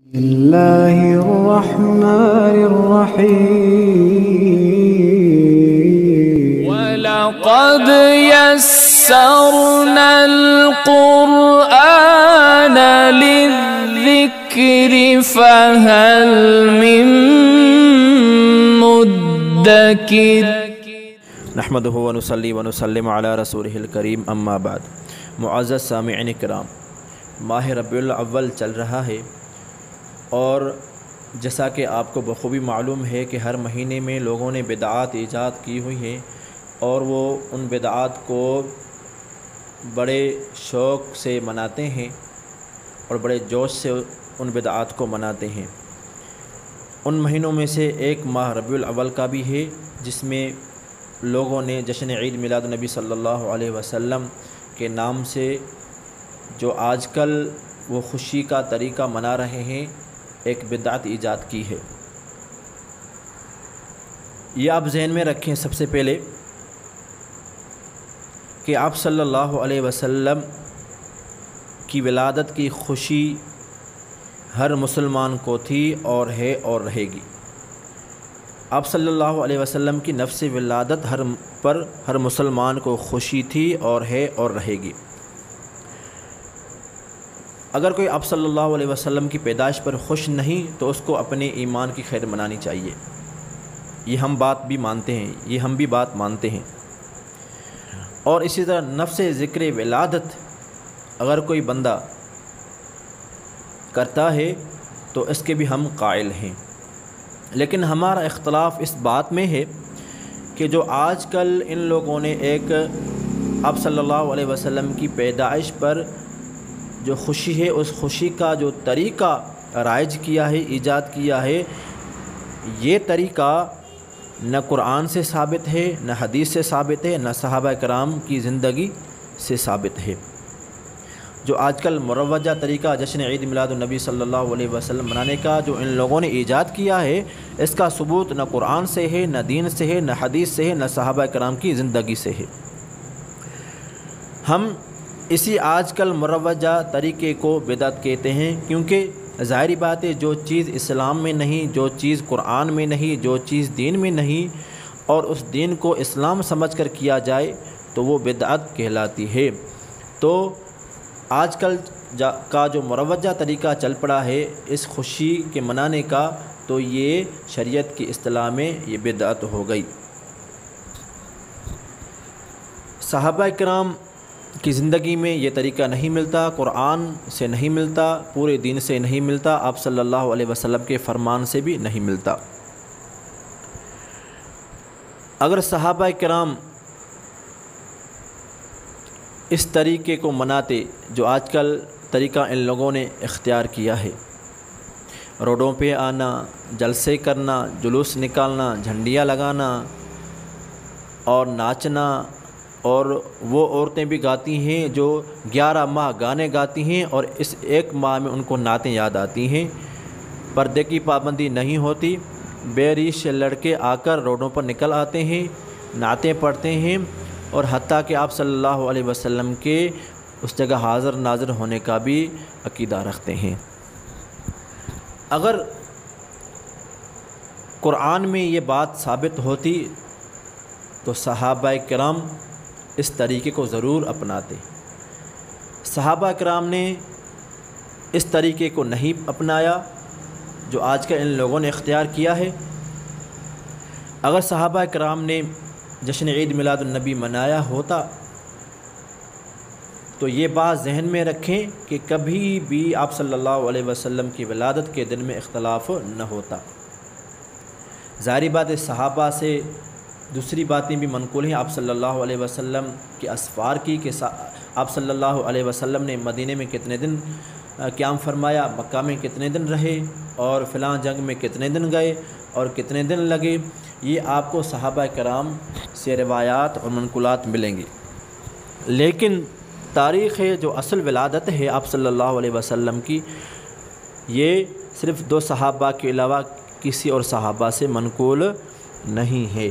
بسم اللہ الرحمن الرحیم وَلَقَدْ يَسَّرْنَا الْقُرْآنَ لِلذِّكْرِ فَهَلْ مِن مُدَّكِرٍ نحمدہ ونصلی ونسلم علی رسولہ الکریم اما بعد۔ معزز سامعین کرام، ماہ ربیع الاول چل رہا ہے اور جیسا کہ آپ کو بخوبی معلوم ہے کہ ہر مہینے میں لوگوں نے بدعات ایجاد کی ہوئی ہیں اور وہ ان بدعات کو بڑے شوق سے مناتے ہیں اور بڑے جوش سے ان بدعات کو مناتے ہیں۔ ان مہینوں میں سے ایک ماہ ربیع الاول کا بھی ہے جس میں لوگوں نے جشن عید میلاد النبی صلی اللہ علیہ وسلم کے نام سے جو آج کل وہ خوشی کا طریقہ منا رہے ہیں، ایک بدعت ایجاد کی ہے۔ یہ آپ ذہن میں رکھیں سب سے پہلے کہ آپ صلی اللہ علیہ وسلم کی ولادت کی خوشی ہر مسلمان کو تھی اور ہے اور رہے گی۔ آپ صلی اللہ علیہ وسلم کی نفس ولادت ہر مسلمان کو خوشی تھی اور ہے اور رہے گی۔ اگر کوئی آپ صلی اللہ علیہ وسلم کی پیدائش پر خوش نہیں تو اس کو اپنے ایمان کی خیر منانی چاہیے۔ یہ ہم بات بھی مانتے ہیں، یہ ہم بھی بات مانتے ہیں۔ اور اسی طرح نفس ذکر ولادت اگر کوئی بندہ کرتا ہے تو اس کے بھی ہم قائل ہیں، لیکن ہمارا اختلاف اس بات میں ہے کہ جو آج کل ان لوگوں نے ایک آپ صلی اللہ علیہ وسلم کی پیدائش پر جو خوشی ہے اس خوشی کا جو طریقہ رائج کیا ہے، ایجاد کیا ہے، یہ طریقہ نہ قرآن سے ثابت ہے، نہ حدیث سے ثابت ہے، نہ صحابہ کرام کی زندگی سے ثابت ہے۔ جو آج کل مروجہ طریقہ جشن عید میلاد النبی صلی اللہ علیہ وسلم منانے کا جو ان لوگوں نے ایجاد کیا ہے، اس کا ثبوت نہ قرآن سے ہے، نہ دین سے ہے، نہ حدیث سے ہے، نہ صحابہ کرام کی زندگی سے ہے۔ ہم اسی آج کل مروجہ طریقے کو بدعت کہتے ہیں، کیونکہ ظاہری بات ہے جو چیز اسلام میں نہیں، جو چیز قرآن میں نہیں، جو چیز دین میں نہیں اور اس دین کو اسلام سمجھ کر کیا جائے تو وہ بدعت کہلاتی ہے۔ تو آج کل کا جو مروجہ طریقہ چل پڑا ہے اس خوشی کے منانے کا، تو یہ شریعت کی اصطلاح میں یہ بدعت ہو گئی۔ صحابہ کرام کی زندگی میں یہ طریقہ نہیں ملتا، قرآن سے نہیں ملتا، پورے دین سے نہیں ملتا، آپ صلی اللہ علیہ وسلم کے فرمان سے بھی نہیں ملتا۔ اگر صحابہ کرام اس طریقے کو مناتے جو آج کل طریقہ ان لوگوں نے اختیار کیا ہے، روڈوں پہ آنا، جلسے کرنا، جلوس نکالنا، جھنڈیاں لگانا اور ناچنا، اور وہ عورتیں بھی گاتی ہیں جو 11 ماہ گانے گاتی ہیں اور اس ایک ماہ میں ان کو نعتیں یاد آتی ہیں، پردے کی پابندی نہیں ہوتی، بے ریش لڑکے آ کر روڈوں پر نکل آتے ہیں، نعتیں پڑھتے ہیں اور حتیٰ کہ آپ صلی اللہ علیہ وسلم کے اس جگہ حاضر ناظر ہونے کا بھی عقیدہ رکھتے ہیں۔ اگر قرآن میں یہ بات ثابت ہوتی تو صحابہ کرام اس طریقے کو ضرور اپناتے۔ صحابہ کرام نے اس طریقے کو نہیں اپنایا جو آج کل ان لوگوں نے اختیار کیا ہے۔ اگر صحابہ کرام نے جشن عید میلاد النبی منایا ہوتا تو یہ بات ذہن میں رکھیں کہ کبھی بھی آپ صلی اللہ علیہ وسلم کی ولادت کے دن میں اختلاف نہ ہوتا۔ ظاہری بات ہے صحابہ سے دوسری باتیں بھی منقول ہیں آپ صلی اللہ علیہ وسلم کے اسفار کی، کہ آپ صلی اللہ علیہ وسلم نے مدینے میں کتنے دن قیام فرمایا، مکہ میں کتنے دن رہے اور فلاں جنگ میں کتنے دن گئے اور کتنے دن لگے۔ یہ آپ کو صحابہ کرام سے روایات اور منقولات ملیں گے، لیکن تاریخ جو اصل ولادت ہے آپ صلی اللہ علیہ وسلم کی، یہ صرف 2 صحابہ کے علاوہ کسی اور صحابہ سے منقول نہیں ہے۔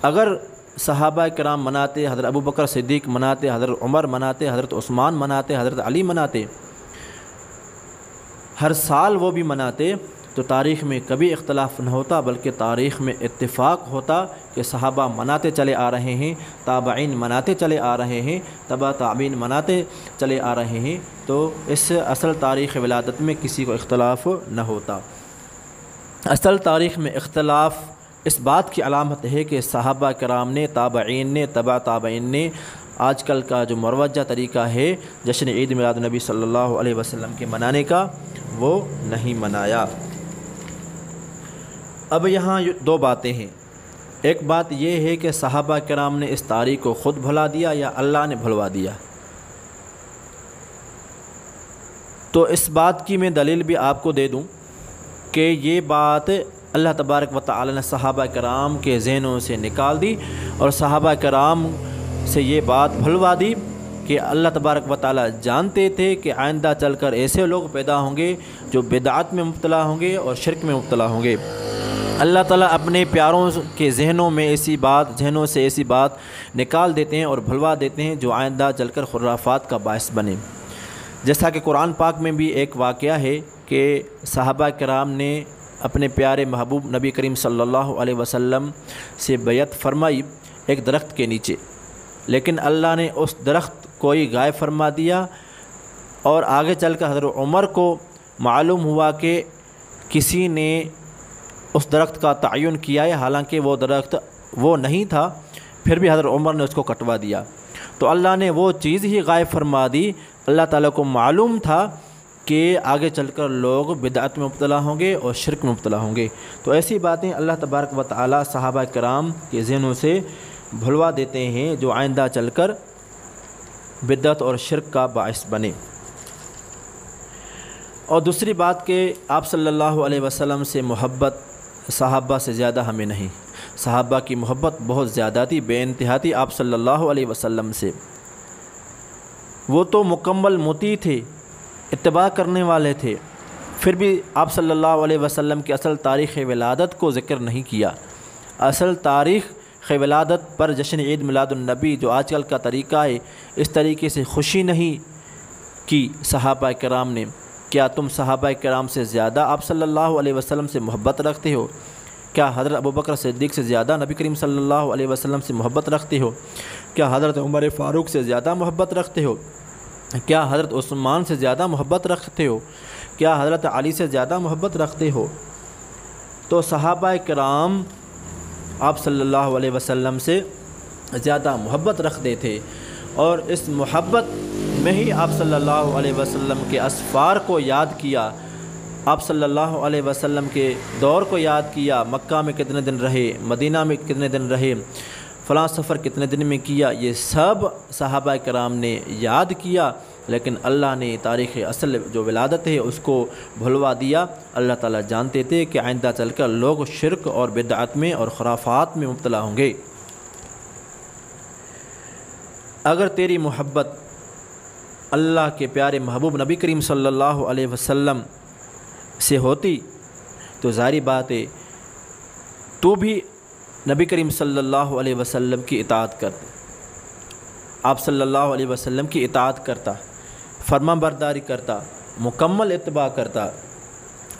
اگر صحابہ کرام مناتے، حضرت ابوبکر صدیق مناتے، حضرت عمر مناتے، حضرت عثمان مناتے، حضرت علی مناتے، ہر سال وہ بھی مناتے تو تاریخ میں کبھی اختلاف نہ ہوتا، بلکہ تاریخ میں اتفاق ہوتا کہ صحابہ مناتے چلے آ رہے ہیں، تابعین مناتے چلے آ رہے ہیں، تبع تابعین مناتے چلے آ رہے ہیں، تو اس اصل تاریخ ولادت میں کسی کو اختلاف نہ ہوتا۔ اصل تاریخ میں اختلاف اس بات کی علامت ہے کہ صحابہ کرام نے، تابعین نے، تبع تابعین نے آج کل کا جو مروجہ طریقہ ہے جشن عید میلاد النبی صلی اللہ علیہ وسلم کے منانے کا، وہ نہیں منایا۔ اب یہاں دو باتیں ہیں، ایک بات یہ ہے کہ صحابہ کرام نے اس تاریخ کو خود بھلا دیا یا اللہ نے بھلوا دیا۔ تو اس بات کی میں دلیل بھی آپ کو دے دوں کہ یہ بات اللہ تبارک و تعالی نے صحابہ کرام کے ذہنوں سے نکال دی، اور صحابہ کرام سے یہ بات بھلوا دی کہ اللہ تبارک و تعالی جانتے تھے کہ آئندہ چل کر ایسے لوگ پیدا ہوں گے جو بدعت میں مبتلا ہوں گے اور شرک میں مبتلا ہوں گے۔ اللہ تعالیٰ اپنے پیاروں کے ذہنوں سے ایسی بات نکال دیتے ہیں اور بھلوا دیتے ہیں جو آئندہ چل کر خرافات کا باعث بنے۔ جیسا کہ قرآن پاک میں بھی ایک واقعہ ہے کہ صحابہ کرام نے اپنے پیارے محبوب نبی کریم صلی اللہ علیہ وسلم سے بیعت فرمائی ایک درخت کے نیچے، لیکن اللہ نے اس درخت کو ہی غائب فرما دیا، اور آگے چل کر حضرت عمر کو معلوم ہوا کہ کسی نے اس درخت کا تعین کیا ہے، حالانکہ وہ درخت وہ نہیں تھا، پھر بھی حضرت عمر نے اس کو کٹوا دیا۔ تو اللہ نے وہ چیز ہی غائب فرما دی۔ اللہ تعالیٰ کو معلوم تھا کہ آگے چل کر لوگ بدعت میں مبتلا ہوں گے اور شرک میں مبتلا ہوں گے۔ تو ایسی باتیں اللہ تبارک و تعالیٰ صحابہ کرام کے ذہنوں سے بھلوا دیتے ہیں جو آئندہ چل کر بدعت اور شرک کا باعث بنے۔ اور دوسری بات کہ آپ صلی اللہ علیہ وسلم سے محبت صحابہ سے زیادہ ہمیں نہیں، صحابہ کی محبت بہت زیادہ تھی، بے انتہا تھی آپ صلی اللہ علیہ وسلم سے۔ وہ تو مکمل مطیع تھے، اتباع کرنے والے تھے، پھر بھی آپ صلی اللہ علیہ وسلم کی اصل تاریخ ولادت کو ذکر نہیں کیا۔ اصل تاریخ ولادت پر جشن عید میلاد النبی جو آج کل کا طریقہ ہے، اس طریقے سے خوشی نہیں کی صحابہ کرام نے۔ کیا تم صحابہ کرام سے زیادہ آپ صلی اللہ علیہ وسلم سے محبت رکھتے ہو؟ کیا حضرت ابوبکر صدیق سے زیادہ نبی کریم صلی اللہ علیہ وسلم سے محبت رکھتے ہو؟ کیا حضرت عمر فاروق سے زیادہ محبت رکھتے ہو؟ کیا حضرت عثمان سے زیادہ محبت رکھتے ہو؟ کیا حضرت علی سے زیادہ محبت رکھتے ہو؟ تو صحابہ کرام آپ صلی اللہ علیہ وسلم سے زیادہ محبت رکھتے تھے، اور اس محبت میں ہی آپ صلی اللہ علیہ وسلم کے اسفار کو یاد کیا، آپ صلی اللہ علیہ وسلم کے دور کو یاد کیا، مکہ میں کتنے دن رہے، مدینہ میں کتنے دن رہے، فلاں سفر کتنے دن میں کیا، یہ سب صحابہ کرام نے یاد کیا، لیکن اللہ نے تاریخ اصل جو ولادت ہے اس کو بھلوا دیا۔ اللہ تعالیٰ جانتے تھے کہ آئندہ چل کر لوگ شرک اور بدعت میں اور خرافات میں مبتلا ہوں گے۔ اگر تیری محبت اللہ کے پیارے محبوب نبی کریم صلی اللہ علیہ وسلم سے ہوتی تو ظاہری بات ہے تو بھی نبی کریم صلی اللہ علیہ وسلم کی اطاعت کرتا، آپ صلی اللہ علیہ وسلم کی اطاعت کرتا، فرما برداری کرتا، مکمل اتباع کرتا۔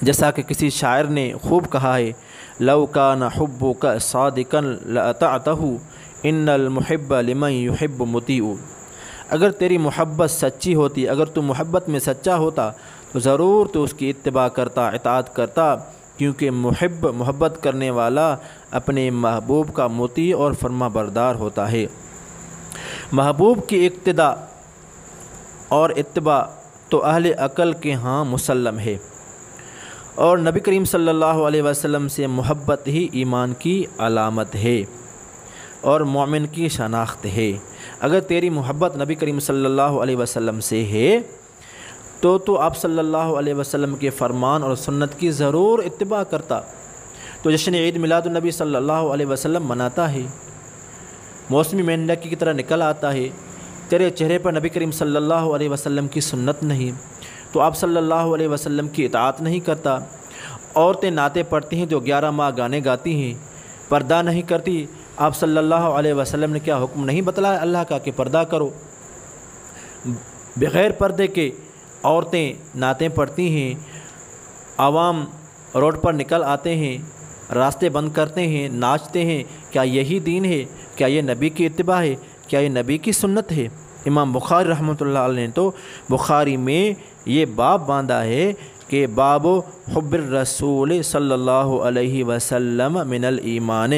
جیسا کہ کسی شاعر نے خوب کہا ہے، لو کان حبک صادقا لاطعتہ ان المحب لمن یحب مطیع۔ اگر تیری محبت سچی ہوتی، اگر تو محبت میں سچا ہوتا تو ضرور تو اس کی اتباع کرتا، اطاعت کرتا، کیونکہ محبت کرنے والا اپنے محبوب کا مطیع اور فرما بردار ہوتا ہے۔ محبوب کی اقتداء اور اتباع تو اہل عقل کے ہاں مسلم ہے، اور نبی کریم صلی اللہ علیہ وسلم سے محبت ہی ایمان کی علامت ہے اور مومن کی شناخت ہے۔ اگر تیری محبت نبی کریم صلی اللہ علیہ وسلم سے ہے تو آپ صلی اللہ علیہ وسلم کے فرمان اور سنت کی ضرور اتباع کرتا۔ تو جشن عید میلاد النبی صلی اللہ علیہ وسلم مناتا ہے، موسمی مینڈک کی طرح نکل آتا ہے، تیرے چہرے پر نبی کریم صلی اللہ علیہ وسلم کی سنت نہیں تو آپ صلی اللہ علیہ وسلم کی اطاعت نہیں کرتا۔ عورتیں نعتیں پڑھتی ہیں جو 11 ماہ گانے گاتی ہیں، پردہ نہیں کرتی، آپ صلی اللہ علیہ وسلم نے کیا حکم نہیں بتلایا اللہ کا کہ پردہ کرو؟ بغیر پردے کے عورتیں نعتیں پڑھتی ہیں عوام روڈ پر نکل آتے ہیں، راستے بند کرتے ہیں، ناچتے ہیں، کیا یہی دین ہے؟ کیا یہ نبی کی اتباع ہے؟ کیا یہ نبی کی سنت ہے؟ امام بخاری رحمۃ اللہ علیہ نے تو بخاری میں یہ باب باندھا ہے کہ باب حب الرسول صلی اللہ علیہ وسلم من الایمان،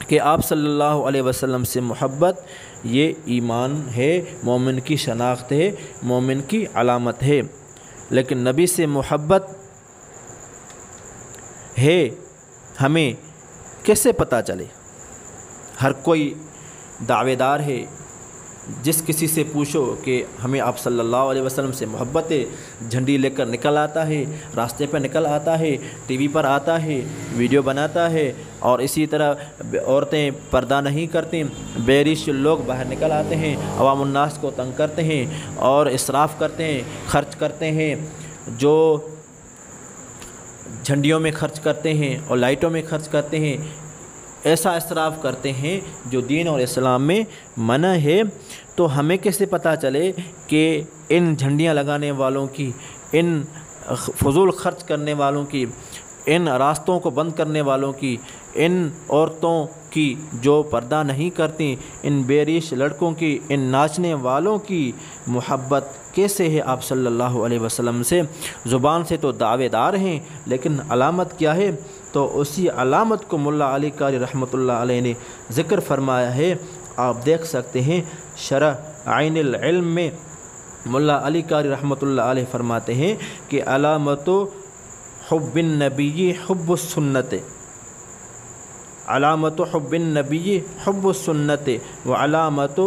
کہ آپ صلی اللہ علیہ وسلم سے محبت یہ ایمان ہے، مومن کی شناخت ہے، مومن کی علامت ہے۔ لیکن نبی سے محبت ہے ہمیں کیسے پتہ چلے؟ ہر کوئی دعوے دار ہے، جس کسی سے پوچھو کہ ہمیں آپ صلی اللہ علیہ وسلم سے محبت ہے، جھنڈی لے کر نکل آتا ہے، راستے پہ نکل آتا ہے، ٹی وی پر آتا ہے، ویڈیو بناتا ہے، اور اسی طرح عورتیں پردہ نہیں کرتیں، بیرش لوگ باہر نکل آتے ہیں، عوام الناس کو تنگ کرتے ہیں اور اسراف کرتے ہیں، خرچ کرتے ہیں، جو جھنڈیوں میں خرچ کرتے ہیں اور لائٹوں میں خرچ کرتے ہیں، ایسا اسراف کرتے ہیں جو دین اور اسلام میں منع ہے۔ تو ہمیں کیسے پتہ چلے کہ ان جھنڈیاں لگانے والوں کی، ان فضول خرچ کرنے والوں کی، ان راستوں کو بند کرنے والوں کی، ان عورتوں کی جو پردہ نہیں کرتی، ان بیریش لڑکوں کی، ان ناچنے والوں کی محبت کیسے ہے آپ صلی اللہ علیہ وسلم سے؟ زبان سے تو دعوے دار ہیں، لیکن علامت کیا ہے؟ تو اسی علامت کو ملا علی قاری رحمۃ اللہ علیہ نے ذکر فرمایا ہے۔ آپ دیکھ سکتے ہیں شرح عین العلم میں ملا علی قاری رحمۃ اللہ علیہ فرماتے ہیں کہ علامت حب النبی حب السنت، علامت حب النبی حب السنت، وعلامت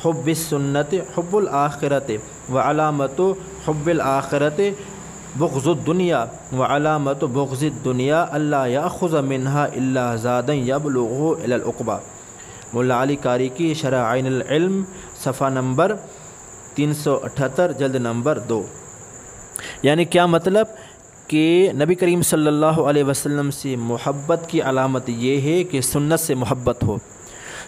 حب السنت حب الآخرت، وعلامت حب الآخرت بغض الدنیا، وعلامت بغض الدنیا اللہ یاخذ منها الا زادا یبلغ الی العقبہ۔ مولا علی قاری کی شرح عین العلم صفحہ نمبر 378 جلد نمبر 2۔ یعنی کیا مطلب کہ نبی کریم صلی اللہ علیہ وسلم سے محبت کی علامت یہ ہے کہ سنت سے محبت ہو،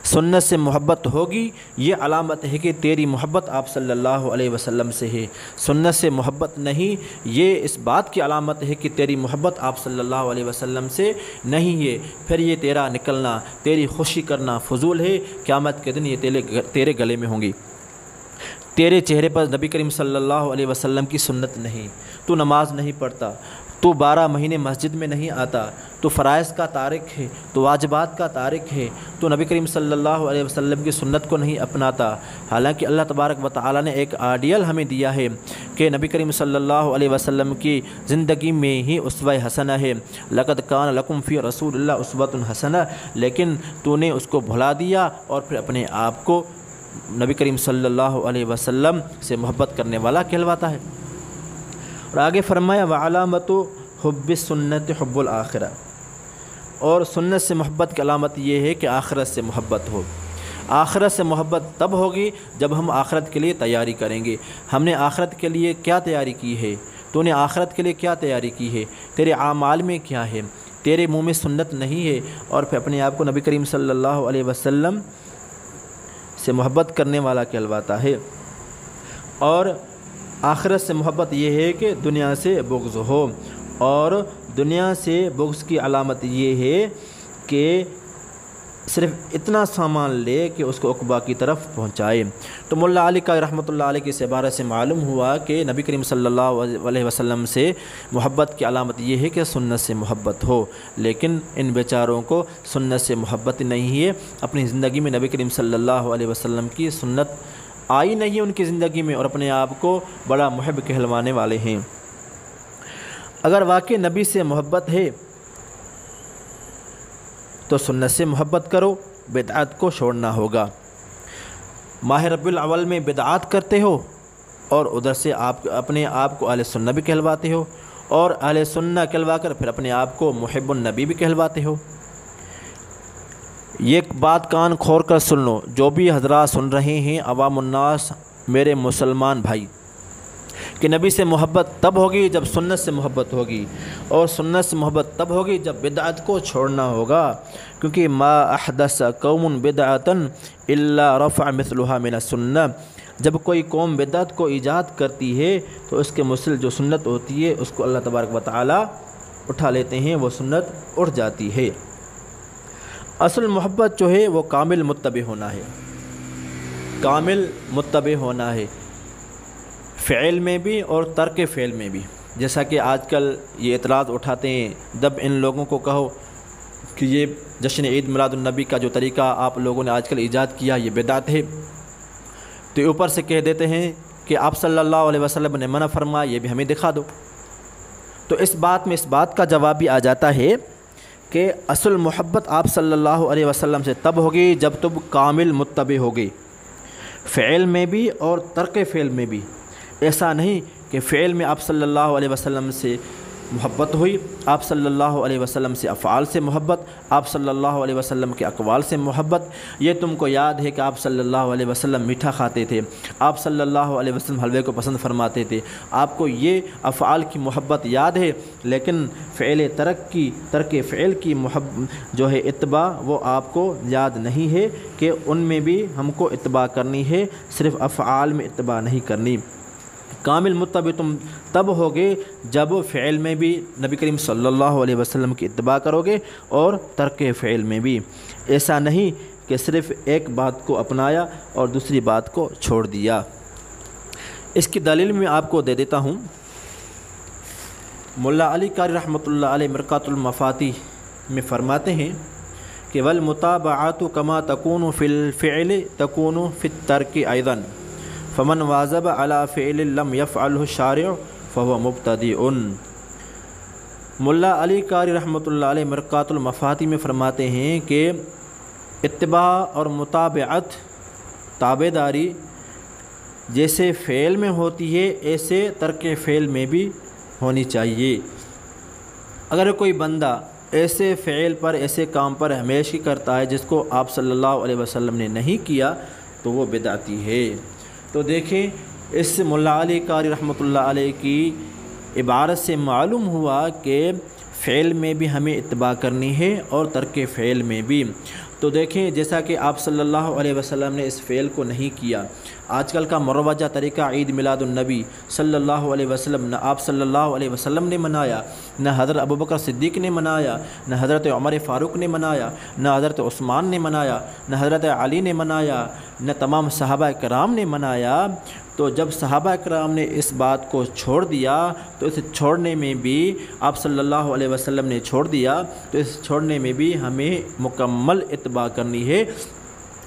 سنت سے محبت ہوگی، یہ علامت ہے کہ تیری محبت آپ صلی اللہ علیہ وسلم سے ہے۔ سنت سے محبت نہیں، یہ اس بات کی علامت ہے کہ تیری محبت آپ صلی اللہ علیہ وسلم سے نہیں ہے، پھر یہ تیرا نکلنا، تیری خوشی کرنا فضول ہے، قیامت کے دن یہ تیرے گلے میں ہوں گی۔ تیرے چہرے پر نبی کریم صلی اللہ علیہ وسلم کی سنت نہیں، تو نماز نہیں پڑھتا، تو 12 مہینے مسجد میں نہیں آتا، تو فرائض کا تارک ہے، تو واجبات کا تارک ہے، تو نبی کریم صلی اللہ علیہ وسلم کی سنت کو نہیں اپناتا۔ حالانکہ اللہ تبارک و تعالی نے ایک آئیڈیل ہمیں دیا ہے کہ نبی کریم صلی اللہ علیہ وسلم کی زندگی میں ہی اسوہ حسنہ ہے، لقد کان لکم فی رسول اللہ اسوۃ حسنہ، لیکن تو نے اس کو بھلا دیا اور پھر اپنے آپ کو نبی کریم صلی اللہ علیہ وسلم سے محبت کرنے والا کہلواتا ہے۔ اور آگے فرمایا وعلامت حب السنت حب الآخرہ، اور سنت سے محبت کی علامت یہ ہے کہ آخرت سے محبت ہو۔ آخرت سے محبت تب ہوگی جب ہم آخرت کے لیے تیاری کریں گے۔ ہم نے آخرت کے لیے کیا تیاری کی ہے؟ تو نے آخرت کے لیے کیا تیاری کی ہے؟ تیرے اعمال میں کیا ہے؟ تیرے منہ میں سنت نہیں ہے، اور پھر اپنے آپ کو نبی کریم صلی اللہ علیہ وسلم سے محبت کرنے والا کہلواتا ہے۔ اور آخرت سے محبت یہ ہے کہ دنیا سے بغض ہو، اور دنیا سے بغض کی علامت یہ ہے کہ صرف اتنا سامان لے کہ اس کو عقبہ کی طرف پہنچائے۔ تو مولا علی قاری رحمۃ اللہ علیہ کی اس عبارت سے معلوم ہوا کہ نبی کریم صلی اللہ علیہ وسلم سے محبت کی علامت یہ ہے کہ سنت سے محبت ہو، لیکن ان بیچاروں کو سنت سے محبت نہیں ہے، اپنی زندگی میں نبی کریم صلی اللہ علیہ وسلم کی سنت آئی نہیں ان کی زندگی میں، اور اپنے آپ کو بڑا محب کہلوانے والے ہیں۔ اگر واقعی نبی سے محبت ہے تو سنت سے محبت کرو، بدعات کو چھوڑنا ہوگا۔ ماہ ربیع الاول میں بدعات کرتے ہو اور ادھر سے آپ اپنے آپ کو اہل سنہ بھی کہلواتے ہو، اور اہل سنہ کہلوا کر پھر اپنے آپ کو محب النبی بھی کہلواتے ہو۔ یہ بات کان کھول کر سن لو، جو بھی حضرات سن رہے ہیں، عوام الناس، میرے مسلمان بھائی، کہ نبی سے محبت تب ہوگی جب سنت سے محبت ہوگی، اور سنت سے محبت تب ہوگی جب بدعت کو چھوڑنا ہوگا، کیونکہ ما احدث قوم بدعتا الا رفع مثلها من السنہ، جب کوئی قوم بدعت کو ایجاد کرتی ہے تو اس کے مسل جو سنت ہوتی ہے اس کو اللہ تبارک و تعالی اٹھا لیتے ہیں، وہ سنت اٹھ جاتی ہے۔ اصل محبت جو ہے وہ کامل متبع ہونا ہے، کامل متبع ہونا ہے، فعل میں بھی اور ترک فعل میں بھی۔ جیسا کہ آج کل یہ اعتراض اٹھاتے ہیں، جب ان لوگوں کو کہو کہ یہ جشن عید میلاد النبی کا جو طریقہ آپ لوگوں نے آج کل ایجاد کیا یہ بدعت ہے، تو اوپر سے کہہ دیتے ہیں کہ آپ صلی اللہ علیہ وسلم نے منع فرمایا، یہ بھی ہمیں دکھا دو۔ تو اس بات کا جواب بھی آ جاتا ہے کہ اصل محبت آپ صلی اللہ علیہ وسلم سے تب ہوگی جب تم کامل متبع ہوگی، فعل میں بھی اور ترک فعل میں بھی۔ ایسا نہیں کہ فعل میں آپ صلی اللہ علیہ وسلم سے محبت ہوئی، آپ صلی اللہ علیہ وسلم سے افعال سے محبت، آپ صلی اللہ علیہ وسلم کے اقوال سے محبت۔ یہ تم کو یاد ہے کہ آپ صلی اللہ علیہ وسلم میٹھا کھاتے تھے، آپ صلی اللہ علیہ وسلم حلوے کو پسند فرماتے تھے، آپ کو یہ افعال کی محبت یاد ہے، لیکن ترک فعل کی محبت جو ہے اتباع وہ آپ کو یاد نہیں ہے کہ ان میں بھی ہم کو اتباع کرنی ہے، صرف افعال میں اتباع نہیں کرنی۔ کامل متبع تم تب ہوگے جب فعل میں بھی نبی کریم صلی اللہ علیہ وسلم کی اتباع کرو گے اور ترک فعل میں بھی۔ ایسا نہیں کہ صرف ایک بات کو اپنایا اور دوسری بات کو چھوڑ دیا۔ اس کی دلیل میں آپ کو دے دیتا ہوں، ملا علی قاری رحمۃ اللہ علیہ مرقات المفاتیح میں فرماتے ہیں کہ والمتابعات کما تکون فی الفعل تکون فی الترک ایضا فمن واظب علی فعل لم یفعلہ الشارع فهو مبتدع۔ ملا علی قاری رحمۃ اللہ علیہ مرقات المفاتیح میں فرماتے ہیں کہ اتباع اور متابعت تابع داری جیسے فعل میں ہوتی ہے ایسے ترک فعل میں بھی ہونی چاہیے۔ اگر کوئی بندہ ایسے فعل پر ایسے کام پر ہمیشہ کرتا ہے جس کو آپ صلی اللہ علیہ وسلم نے نہیں کیا تو وہ بدعتی ہے۔ تو دیکھیں اس ملا علی قاری رحمۃ اللہ علیہ کی عبارت سے معلوم ہوا کہ فعل میں بھی ہمیں اتباع کرنی ہے اور ترک فعل میں بھی۔ تو دیکھیں جیسا کہ آپ صلی اللہ علیہ وسلم نے اس فعل کو نہیں کیا، آج کل کا مروجہ طریقہ عید میلاد النبی صلی اللہ علیہ وسلم نہ آپ صلی اللہ علیہ وسلم نے منایا، نہ حضرت ابوبکر صدیق نے منایا، نہ حضرت عمر فاروق نے منایا، نہ حضرت عثمان نے منایا، نہ حضرت علی نے منایا، نہ تمام صحابہ کرام نے منایا۔ تو جب صحابہ کرام نے اس بات کو چھوڑ دیا تو اس چھوڑنے میں بھی آپ صلی اللہ علیہ وسلم نے چھوڑ دیا تو اس چھوڑنے میں بھی ہمیں مکمل اتباع کرنی ہے۔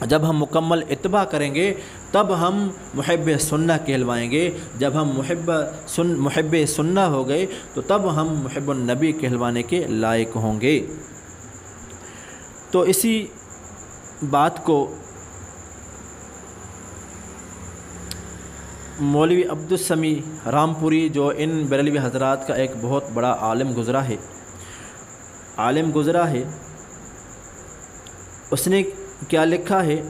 جب ہم مکمل اتباع کریں گے تب ہم محب سنہ کہلوائیں گے، جب ہم محب سنہ ہو گئے تو تب ہم محب النبی کہلوانے کے لائق ہوں گے۔ تو اسی بات کو مولوی عبدالسمیع رامپوری جو ان بریلوی حضرات کا ایک بہت بڑا عالم گزرا ہے، اس نے کیا لکھا ہے؟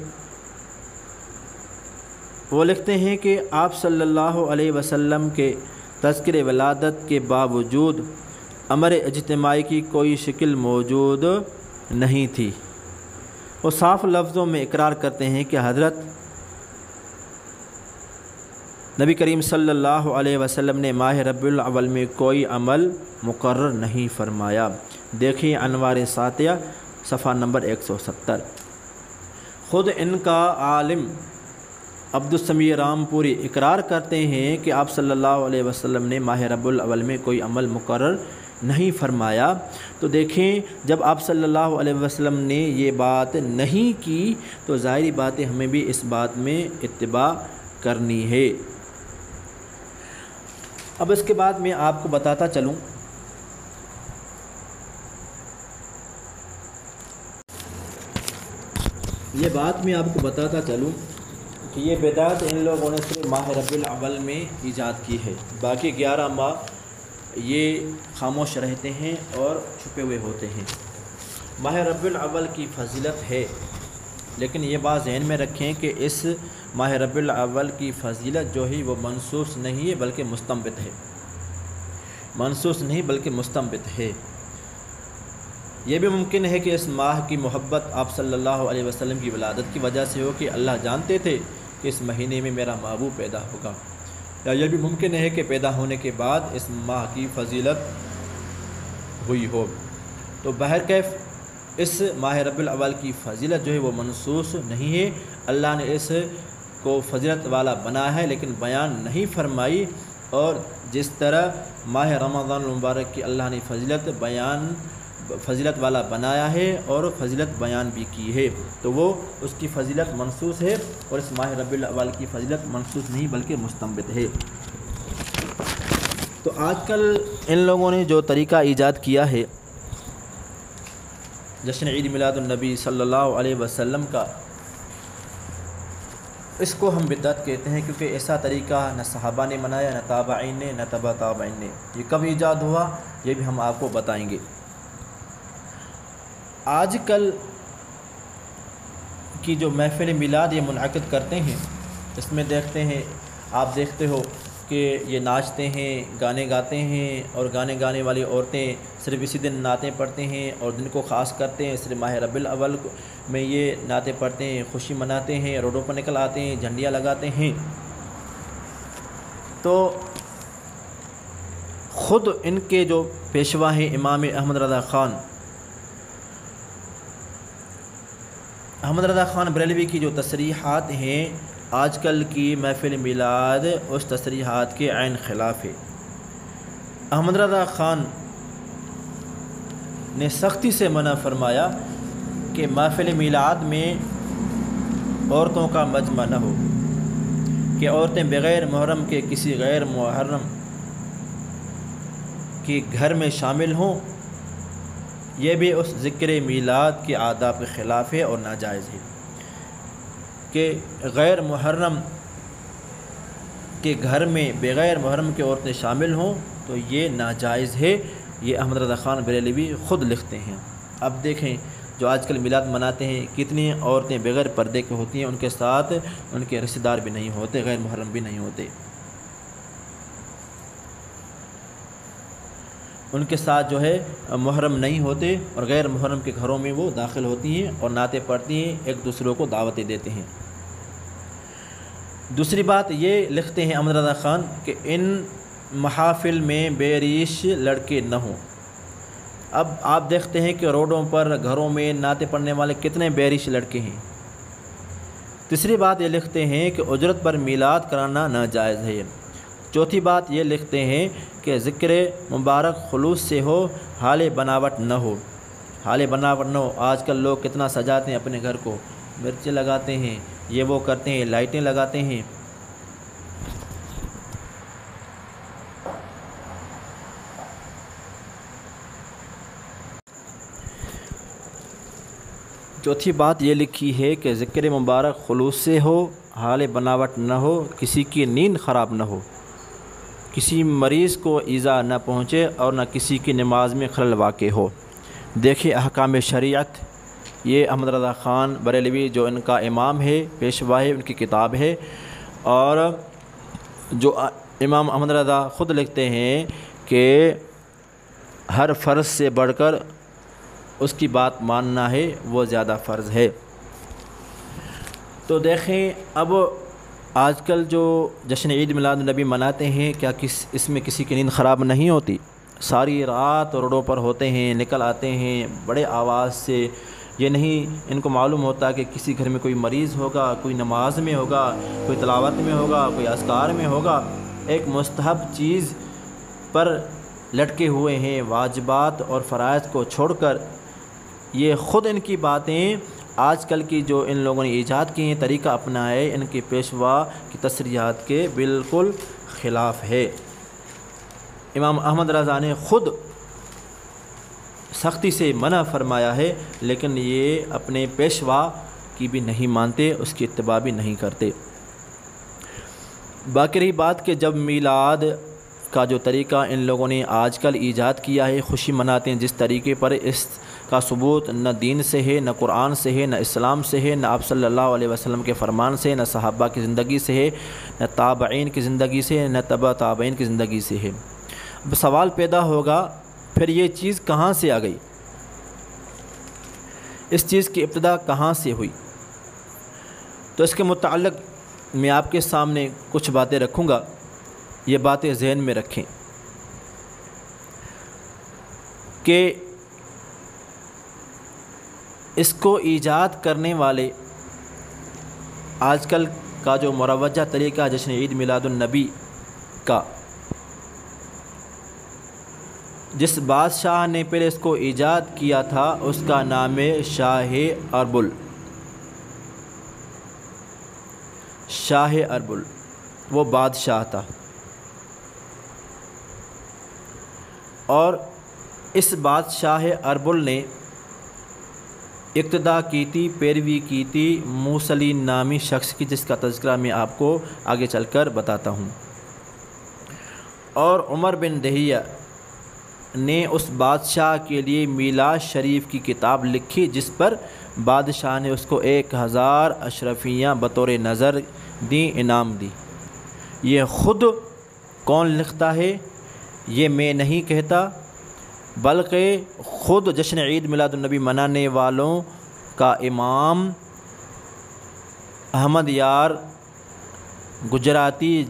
وہ لکھتے ہیں کہ آپ صلی اللہ علیہ وسلم کے تذکر ولادت کے باوجود امر اجتماعی کی کوئی شکل موجود نہیں تھی۔ وہ صاف لفظوں میں اقرار کرتے ہیں کہ حضرت نبی کریم صلی اللہ علیہ وسلم نے ماہ ربیع الاول میں کوئی عمل مقرر نہیں فرمایا۔ دیکھیں انوار ساتیہ صفحہ نمبر 170۔ خود ان کا عالم عبدالسمیع رامپوری اقرار کرتے ہیں کہ آپ صلی اللہ علیہ وسلم نے ماہ ربیع الاول میں کوئی عمل مقرر نہیں فرمایا۔ تو دیکھیں جب آپ صلی اللہ علیہ وسلم نے یہ بات نہیں کی تو ظاہری بات ہے ہمیں بھی اس بات میں اتباع کرنی ہے۔ اب اس کے بعد میں آپ کو بتاتا چلوں کہ یہ بدعت ان لوگوں نے صرف ماہ ربیع الاول میں ایجاد کی ہے، باقی 11 ماہ یہ خاموش رہتے ہیں اور چھپے ہوئے ہوتے ہیں۔ ماہ ربیع الاول کی فضیلت ہے، لیکن یہ بات ذہن میں رکھیں کہ اس ماہ ربیع الاول کی فضیلت جو ہے وہ منصوص نہیں ہے بلکہ مستنبط ہے، منصوص نہیں بلکہ مستنبط ہے۔ یہ بھی ممکن ہے کہ اس ماہ کی محبت آپ صلی اللہ علیہ وسلم کی ولادت کی وجہ سے ہو کہ اللہ جانتے تھے کہ اس مہینے میں میرا محبوب پیدا ہوگا، یا یہ بھی ممکن ہے کہ پیدا ہونے کے بعد اس ماہ کی فضیلت ہوئی ہو۔ تو بہرکیف اس ماہ ربیع الاول کی فضیلت جو ہے وہ منصوص نہیں ہے، اللہ نے اس کو فضیلت والا بنایا ہے لیکن بیان نہیں فرمائی، اور جس طرح ماہ رمضان المبارک کی اللہ نے فضیلت والا بنایا ہے اور فضیلت بیان بھی کی ہے، تو وہ اس کی فضیلت منصوص ہے، اور اس ماہ ربیع الاول کی فضیلت منصوص نہیں بلکہ مستنبط ہے۔ تو آج کل ان لوگوں نے جو طریقہ ایجاد کیا ہے جشن عید میلاد النبی صلی اللہ علیہ وسلم کا، اس کو ہم بدعت کہتے ہیں، کیونکہ ایسا طریقہ نہ صحابہ نے منایا، نہ تابعین نے، نہ تبع تابعین نے۔ یہ کب ایجاد ہوا یہ بھی ہم آپ کو بتائیں گے۔ آج کل کی جو محفل میلاد یہ منعقد کرتے ہیں، اس میں آپ دیکھتے ہو کہ یہ ناچتے ہیں، گانے گاتے ہیں، اور گانے گانے والی عورتیں صرف اسی دن نعتیں پڑھتے ہیں اور دن کو خاص کرتے ہیں، صرف ماہ ربیع الاول میں یہ نعتیں پڑھتے ہیں، خوشی مناتے ہیں، روڈوں پر نکل آتے ہیں، جھنڈیاں لگاتے ہیں۔ تو خود ان کے جو پیشوا ہیں امام احمد رضا خان بریلوی کی جو تصریحات ہیں آج کل کی محفل میلاد اس تصریحات کے عین خلاف ہے۔ احمد رضا خان نے سختی سے منع فرمایا کہ محفل میلاد میں عورتوں کا مجمع نہ ہو، کہ عورتیں بغیر محرم کے کسی غیر محرم کے گھر میں شامل ہوں، یہ بھی اس ذکر میلاد کے آداب کے خلاف ہے اور ناجائز ہے۔ کہ غیر محرم کے گھر میں بغیر محرم کے عورتیں شامل ہوں تو یہ ناجائز ہے، یہ احمد رضا خان بریلوی خود لکھتے ہیں۔ اب دیکھیں جو آج کل میلاد مناتے ہیں کتنی عورتیں بغیر پردے کے ہوتی ہیں، ان کے ساتھ ان کے رشتہ دار بھی نہیں ہوتے، غیر محرم بھی نہیں ہوتے، ان کے ساتھ جو ہے محرم نہیں ہوتے، اور غیر محرم کے گھروں میں وہ داخل ہوتی ہیں اور نعتیں پڑھتی ہیں، ایک دوسروں کو دعوتیں دیتے ہیں۔ دوسری بات یہ لکھتے ہیں احمد رضا خان کہ ان محافل میں بے ریش لڑکے نہ ہوں۔ اب آپ دیکھتے ہیں کہ روڈوں پر گھروں میں نعتیں پڑھنے والے کتنے بے ریش لڑکے ہیں۔ تیسری بات یہ لکھتے ہیں کہ اجرت پر میلاد کرانا ناجائز ہے۔ چوتھی بات یہ لکھتے ہیں کہ ذکر مبارک خلوص سے ہو، حال بناوٹ نہ ہو۔ حال بناوٹ نہ ہو، آج کل لوگ کتنا سجاتے ہیں اپنے گھر کو، مرچیں لگاتے ہیں، یہ وہ کرتے ہیں، لائٹیں لگاتے ہیں۔ چوتھی بات یہ لکھی ہے کہ ذکر مبارک خلوص سے ہو، حال بناوٹ نہ ہو، کسی کی نیند خراب نہ ہو، کسی مریض کو ایذا نہ پہنچے، اور نہ کسی کی نماز میں خلل واقع ہو۔ دیکھیں احکام شریعت، یہ احمد رضا خان بریلوی جو ان کا امام ہے، پیشوا ہے، ان کی کتاب ہے، اور جو امام احمد رضا خود لکھتے ہیں کہ ہر فرض سے بڑھ کر اس کی بات ماننا ہے وہ زیادہ فرض ہے۔ تو دیکھیں اب آج کل جو جشن عید میلاد النبی مناتے ہیں، کیا اس میں کسی کی نیند خراب نہیں ہوتی؟ ساری رات روڈوں پر ہوتے ہیں، نکل آتے ہیں بڑے آواز سے، یہ نہیں ان کو معلوم ہوتا کہ کسی گھر میں کوئی مریض ہوگا، کوئی نماز میں ہوگا، کوئی تلاوت میں ہوگا، کوئی اذکار میں ہوگا، ایک مستحب چیز پر لٹکے ہوئے ہیں، واجبات اور فرائض کو چھوڑ کر۔ یہ خود ان کی باتیں آج کل کی جو ان لوگوں نے ایجاد کی ہیں، طریقہ اپنائے، ان کے پیشوا کی تصریحات کے بالکل خلاف ہے۔ امام احمد رضا نے خود سختی سے منع فرمایا ہے، لیکن یہ اپنے پیشوا کی بھی نہیں مانتے، اس کی اتباع بھی نہیں کرتے۔ باقی رہی بات کہ جب میلاد کا جو طریقہ ان لوگوں نے آج کل ایجاد کیا ہے، خوشی مناتے ہیں جس طریقے پر، اس کا ثبوت نہ دین سے ہے، نہ قرآن سے ہے، نہ اسلام سے ہے، نہ آپ صلی اللہ علیہ وسلم کے فرمان سے، نہ صحابہ کی زندگی سے ہے، نہ تابعین کی زندگی سے، نہ تبع تابعین کی زندگی سے ہے۔ اب سوال پیدا ہوگا پھر یہ چیز کہاں سے آ گئی؟ اس چیز کی ابتدا کہاں سے ہوئی؟ تو اس کے متعلق میں آپ کے سامنے کچھ باتیں رکھوں گا، یہ باتیں ذہن میں رکھیں کہ اس کو ایجاد کرنے والے آج کل کا جو مروجہ طریقہ جشن عید میلاد النبی کا، جس بادشاہ نے پہلے اس کو ایجاد کیا تھا اس کا نام ہے شاہ اربل۔ شاہ اربل وہ بادشاہ تھا، اور اس بادشاہ اربل نے اقتدا کی تھی، پیروی کی تھی موصلی نامی شخص کی، جس کا تذکرہ میں آپ کو آگے چل کر بتاتا ہوں۔ اور عمر بن دہیہ نے اس بادشاہ کے لیے میلاد شریف کی کتاب لکھی، جس پر بادشاہ نے اس کو 1000 اشرفیاں بطور نظر دی، انعام دی۔ یہ خود کون لکھتا ہے؟ یہ میں نہیں کہتا، بلکہ خود جشن عید میلاد النبی منانے والوں کا امام احمد یار گجراتی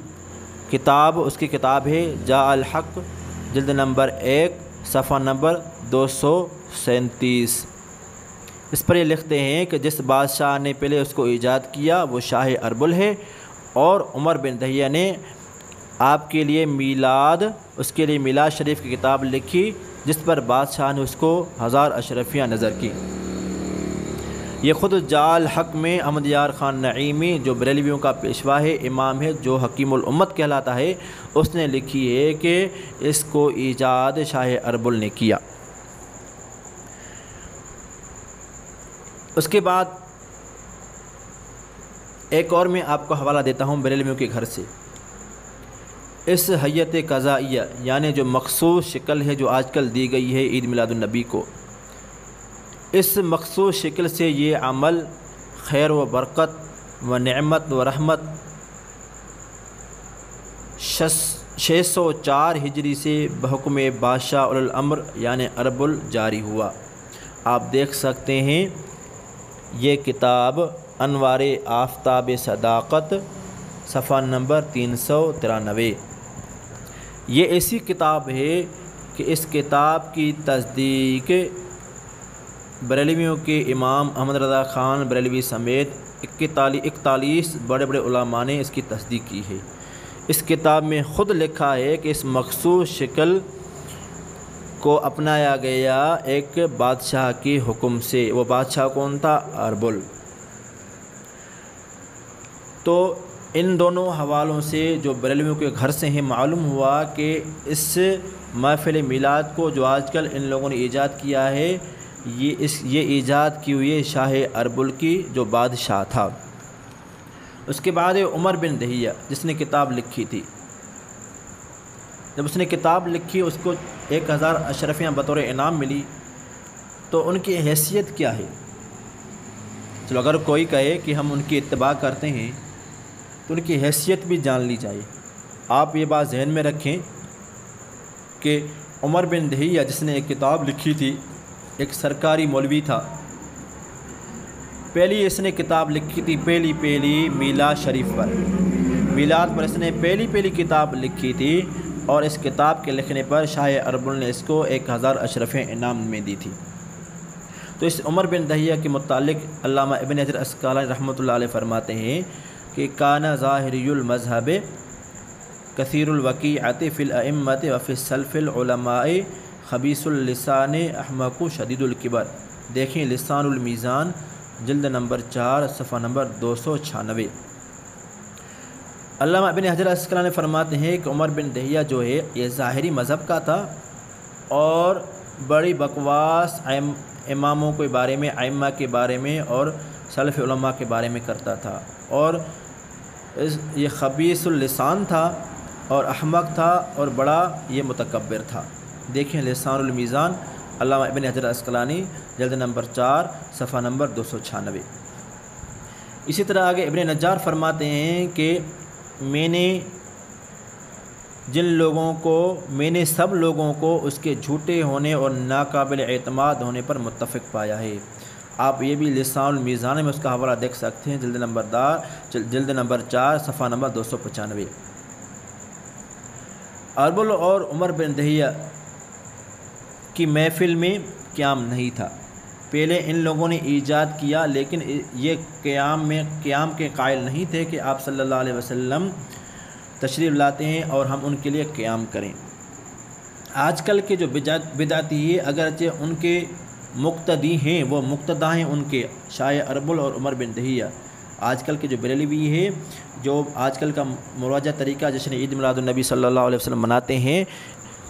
کتاب، اس کی کتاب ہے جاء الحق، جلد نمبر 1 صفحہ نمبر 237۔ اس پر یہ لکھتے ہیں کہ جس بادشاہ نے پہلے اس کو ایجاد کیا وہ شاہ اربل ہے، اور عمر بن دہیہ نے آپ کے لیے اس کے لیے میلاد شریف کی کتاب لکھی، جس پر بادشاہ نے اس کو 1000 اشرفیاں نظر کی۔ یہ خود جاء الحق میں احمد یار خان نعیمی، جو بریلویوں کا پیشوا ہے، امام ہے، جو حکیم الامت کہلاتا ہے، اس نے لکھی ہے کہ اس کو ایجاد شاہ اربل نے کیا۔ اس کے بعد ایک اور میں آپ کو حوالہ دیتا ہوں بریلویوں کے گھر سے۔ اس حیت قضائیہ یعنی جو مخصوص شکل ہے جو آج کل دی گئی ہے عید میلاد النبی کو، اس مخصوص شکل سے یہ عمل خیر و برکت و نعمت و رحمت 604 ہجری سے بحکم بادشاہ اولی الامر یعنی اربل جاری ہوا۔ آپ دیکھ سکتے ہیں یہ کتاب انوار آفتاب صداقت، صفحہ نمبر 393۔ یہ ایسی کتاب ہے کہ اس کتاب کی تصدیق بریلویوں کے امام احمد رضا خان بریلوی سمیت 41 بڑے بڑے علماء نے اس کی تصدیق کی ہے۔ اس کتاب میں خود لکھا ہے کہ اس مخصوص شکل کو اپنایا گیا ایک بادشاہ کے حکم سے۔ وہ بادشاہ کون تھا؟ اربل۔ تو ان دونوں حوالوں سے جو بریلویوں کے گھر سے ہیں معلوم ہوا کہ اس محفل میلاد کو جو آج کل ان لوگوں نے ایجاد کیا ہے، یہ ایجاد کی ہوئی شاہ اربل کی جو بادشاہ تھا۔ اس کے بعد عمر بن دہیہ جس نے کتاب لکھی تھی، جب اس نے کتاب لکھی اس کو 1000 اشرفیاں بطور انعام ملی، تو ان کی حیثیت کیا ہے؟ چلو اگر کوئی کہے کہ ہم ان کی اتباع کرتے ہیں تو ان کی حیثیت بھی جان لی جائے۔ آپ یہ بات ذہن میں رکھیں کہ عمر بن دہیہ جس نے ایک کتاب لکھی تھی، ایک سرکاری مولوی تھا، پہلی اس نے کتاب لکھی تھی پہلی میلاد شریف پر، میلاد پر اس نے پہلی کتاب لکھی تھی، اور اس کتاب کے لکھنے پر شاہ اربل نے اس کو 1000 اشرفیں انعام میں دی تھی۔ تو اس عمر بن دہیہ کے متعلق علامہ ابن حجر عسقلانی رحمۃ اللہ علیہ فرماتے ہیں کہ کانا ظاہری المذہب کثیر الوقیعۃ فی الائمۃ وفی السلف العلماء خبیث اللسان احمق شدید الکبر۔ دیکھیں لسان المیزان جلد نمبر 4 صفحہ نمبر 296۔ علامہ ابن حجر عسقلانی فرماتے ہیں کہ عمر بن دہیہ جو ہے یہ ظاہری مذہب کا تھا، اور بڑی بکواس اماموں کے بارے میں، ائمہ کے بارے میں اور سلف علماء کے بارے میں کرتا تھا، اور یہ خبیث اللسان تھا اور احمق تھا اور بڑا یہ متکبر تھا۔ دیکھیں لسان المیزان علامہ ابن حجر عسقلانی جلد نمبر 4 صفحہ نمبر 296۔ اسی طرح آگے ابن نجار فرماتے ہیں کہ میں نے سب لوگوں کو اس کے جھوٹے ہونے اور ناقابل اعتماد ہونے پر متفق پایا ہے۔ آپ یہ بھی لسان المیزان میں اس کا حوالہ دیکھ سکتے ہیں، جلد نمبر 4 صفحہ نمبر 295۔ اربل اور عمر بن دہیہ کی محفل میں قیام نہیں تھا۔ پہلے ان لوگوں نے ایجاد کیا، لیکن یہ قیام کے قائل نہیں تھے کہ آپ صلی اللہ علیہ وسلم تشریف لاتے ہیں اور ہم ان کے لیے قیام کریں۔ آج کل کے جو بدعتی ہیں، اگرچہ ان کے مقتدی ہیں، وہ مقتدا ہیں ان کے شاہ اربل اور عمر بن دہیہ۔ آج کل کے جو بریلوی ہیں، جو آج کل کا مروجہ طریقہ جشن عید میلاد النبی صلی اللہ علیہ وسلم مناتے ہیں،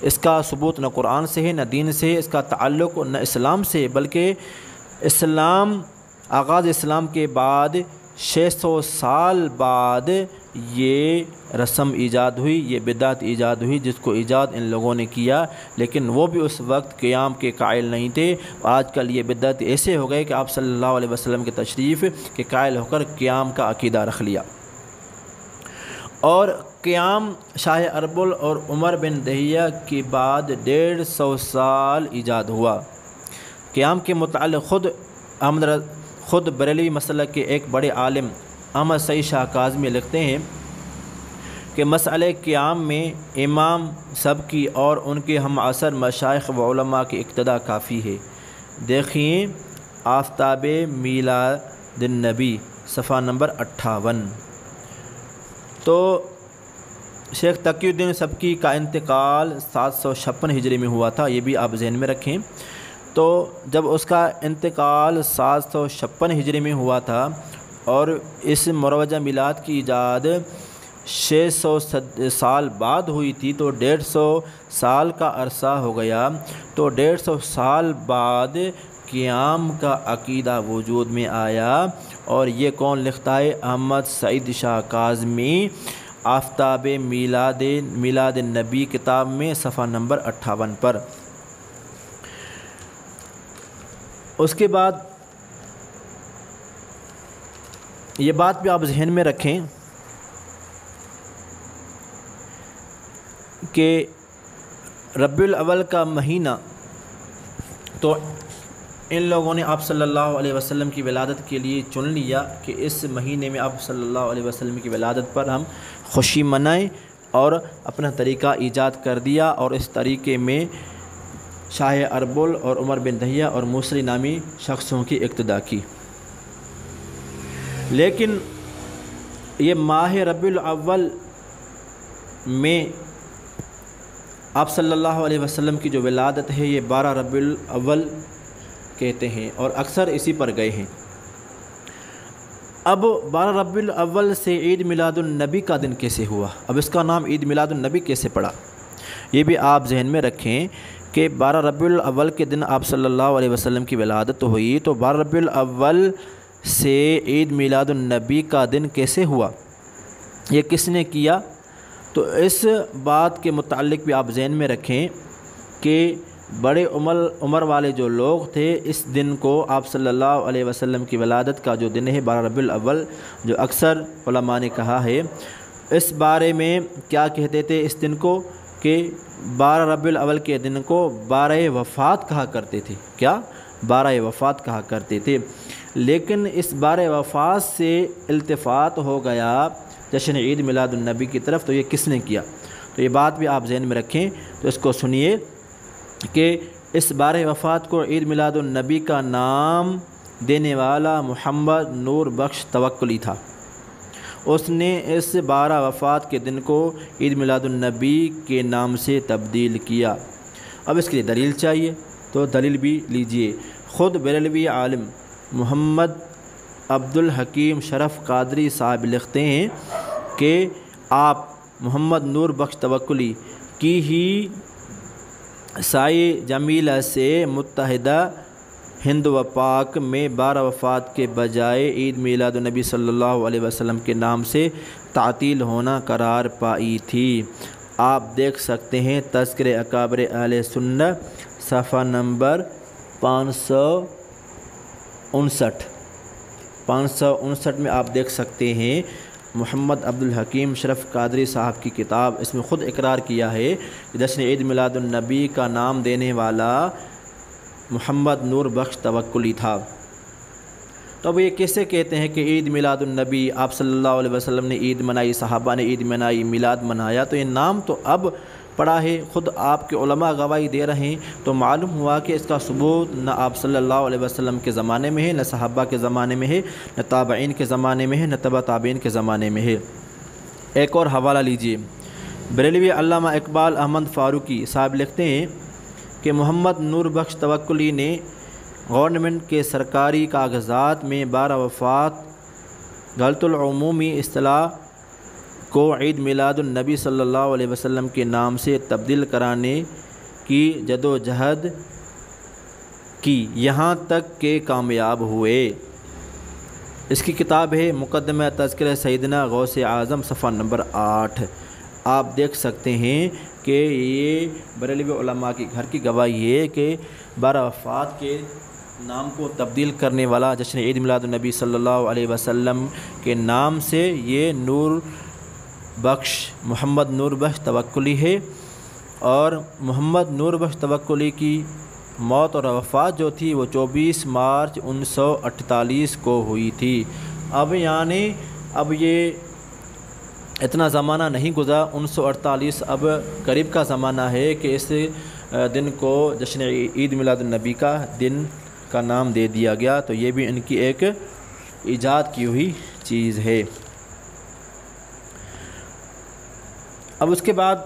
اس کا ثبوت نہ قرآن سے ہے، نہ دین سے، اس کا تعلق نہ اسلام سے، بلکہ آغاز اسلام کے بعد 600 سال بعد یہ رسم ایجاد ہوئی، یہ بدعت ایجاد ہوئی، جس کو ایجاد ان لوگوں نے کیا، لیکن وہ بھی اس وقت قیام کے قائل نہیں تھے۔ آج کل یہ بدعت ایسے ہو گئے کہ آپ صلی اللہ علیہ وسلم کے تشریف کے قائل ہو کر قیام کا عقیدہ رکھ لیا۔ اور قیام شاہ اربل اور عمر بن دہیہ کے بعد 150 سال ایجاد ہوا۔ قیام کے متعلق خود بریلوی مسلک کے ایک بڑے عالم احمد سعید شاہ کاظمی لکھتے ہیں کہ مسئلہ قیام میں امام سبکی اور ان کے ہم عصر مشائخ و علماء کی اقتداء کافی ہے۔ دیکھیں آفتاب میلاد النبی صفحہ نمبر 58۔ تو شیخ تقی الدین سبکی کا انتقال 756 ہجری میں ہوا تھا، یہ بھی آپ ذہن میں رکھیں۔ تو جب اس کا انتقال 756 ہجری میں ہوا تھا اور اس مروجہ میلاد کی ایجاد 600 سال بعد ہوئی تھی، تو 150 سال کا عرصہ ہو گیا۔ تو 150 سال بعد قیام کا عقیدہ وجود میں آیا، اور یہ کون لکھتا ہے؟ احمد سعید شاہ کاظمی، آفتاب میلاد النبی کتاب میں صفحہ نمبر 58 پر۔ اس کے بعد یہ بات بھی آپ ذہن میں رکھیں کہ ربیع الاول کا مہینہ، تو ان لوگوں نے آپ صلی اللہ علیہ وسلم کی ولادت کے لیے چن لیا کہ اس مہینے میں آپ صلی اللہ علیہ وسلم کی ولادت پر ہم خوشی منائیں، اور اپنا طریقہ ایجاد کر دیا، اور اس طریقے میں شاہ اربل اور عمر بن دہیہ اور موصلی نامی شخصوں کی اقتداء کی۔ لیکن یہ ماہ ربیع الاول میں آپ صلی اللہ علیہ وسلم کی جو ولادت ہے، یہ 12 ربیع الاول کہتے ہیں، اور اکثر اسی پر گئے ہیں۔ اب 12 ربیع الاول سے عید میلاد النبی کا دن کیسے ہوا؟ اب اس کا نام عید میلاد النبی کیسے پڑا؟ یہ بھی آپ ذہن میں رکھیں کہ 12 ربیع الاول کے دن آپ صلی اللہ علیہ وسلم کی ولادت ہوئی، تو 12 ربیع الاول سے عید میلاد النبی کا دن کیسے ہوا؟ یہ کس نے کیا؟ تو اس بات کے متعلق بھی آپ ذہن میں رکھیں کہ بڑے عمر والے جو لوگ تھے، اس دن کو آپ صلی اللہ علیہ وسلم کی ولادت کا جو دن ہے 12 ربیع الاول، جو اکثر علماء نے کہا ہے، اس بارے میں کیا کہتے تھے اس دن کو؟ کہ 12 ربیع الاول کے دن کو 12 وفات کہا کرتے تھے۔ کیا؟ 12 وفات کہا کرتے تھے۔ لیکن اس 12 وفات سے التفات ہو گیا جشن عید میلاد النبی کی طرف، تو یہ کس نے کیا؟ تو یہ بات بھی آپ ذہن میں رکھیں، تو اس کو سنیے کہ اس 12 وفات کو عید میلاد النبی کا نام دینے والا محمد نور بخش توکلی تھا۔ اس نے اس 12 وفات کے دن کو عید میلاد النبی کے نام سے تبدیل کیا۔ اب اس کے لیے دلیل چاہیے، تو دلیل بھی لیجئے۔ خود بریلوی عالم محمد عبدالحکیم شرف قادری صاحب لکھتے ہیں کہ آپ محمد نور بخش توکلی کی ہی سائے جمیلہ سے متحدہ ہند و پاک میں 12 وفات کے بجائے عید میلاد النبی صلی اللہ علیہ وسلم کے نام سے تعطیل ہونا قرار پائی تھی۔ آپ دیکھ سکتے ہیں تذکرہ اکابر اہل سنت صفحہ نمبر 559 میں آپ دیکھ سکتے ہیں محمد عبدالحکیم شرف قادری صاحب کی کتاب، اس میں خود اقرار کیا ہے کہ جشن عید میلاد النبی کا نام دینے والا محمد نور بخش توکلی تھا۔ تو اب یہ کیسے کہتے ہیں کہ عید میلاد النبی، آپ صلی اللہ علیہ وسلم نے عید منائی، صحابہ نے عید منائی، میلاد منایا، تو یہ نام تو اب پڑا ہے، خود آپ کے علماء گواہی دے رہے ہیں، تو معلوم ہوا کہ اس کا ثبوت نہ آپ صلی اللہ علیہ وسلم کے زمانے میں ہے، نہ صحابہ کے زمانے میں ہے، نہ تابعین کے زمانے میں ہے، نہ تبع تابعین کے زمانے میں ہے۔ ایک اور حوالہ لیجئے، بریلوی علامہ اقبال احمد فاروقی صاحب لکھتے ہیں کہ محمد نور بخش توکلی نے گورنمنٹ کے سرکاری کاغذات میں بارہ وفات غلط العمومی اصطلاح کو عید میلاد النبی صلی اللہ علیہ وسلم کے نام سے تبدیل کرانے کی جدوجہد کی، یہاں تک کہ کامیاب ہوئے۔ اس کی کتاب ہے مقدمہ تذکرہ سیدنا غوث اعظم، صفحہ نمبر 8۔ آپ دیکھ سکتے ہیں کہ یہ بریلوی علماء کی گھر کی گواہی ہے کہ بارہ وفات کے نام کو تبدیل کرنے والا جشن عید میلاد النبی صلی اللہ علیہ وسلم کے نام سے یہ محمد نور بخش توکلی ہے، اور محمد نور بخش توکلی کی موت اور وفات جو تھی وہ 24 مارچ 1948 کو ہوئی تھی۔ اب یہ اتنا زمانہ نہیں گزرا، 1948 اب قریب کا زمانہ ہے کہ اس دن کو جشن عید میلاد النبی کا دن کا نام دے دیا گیا، تو یہ بھی ان کی ایک ایجاد کی ہوئی چیز ہے۔ اب اس کے بعد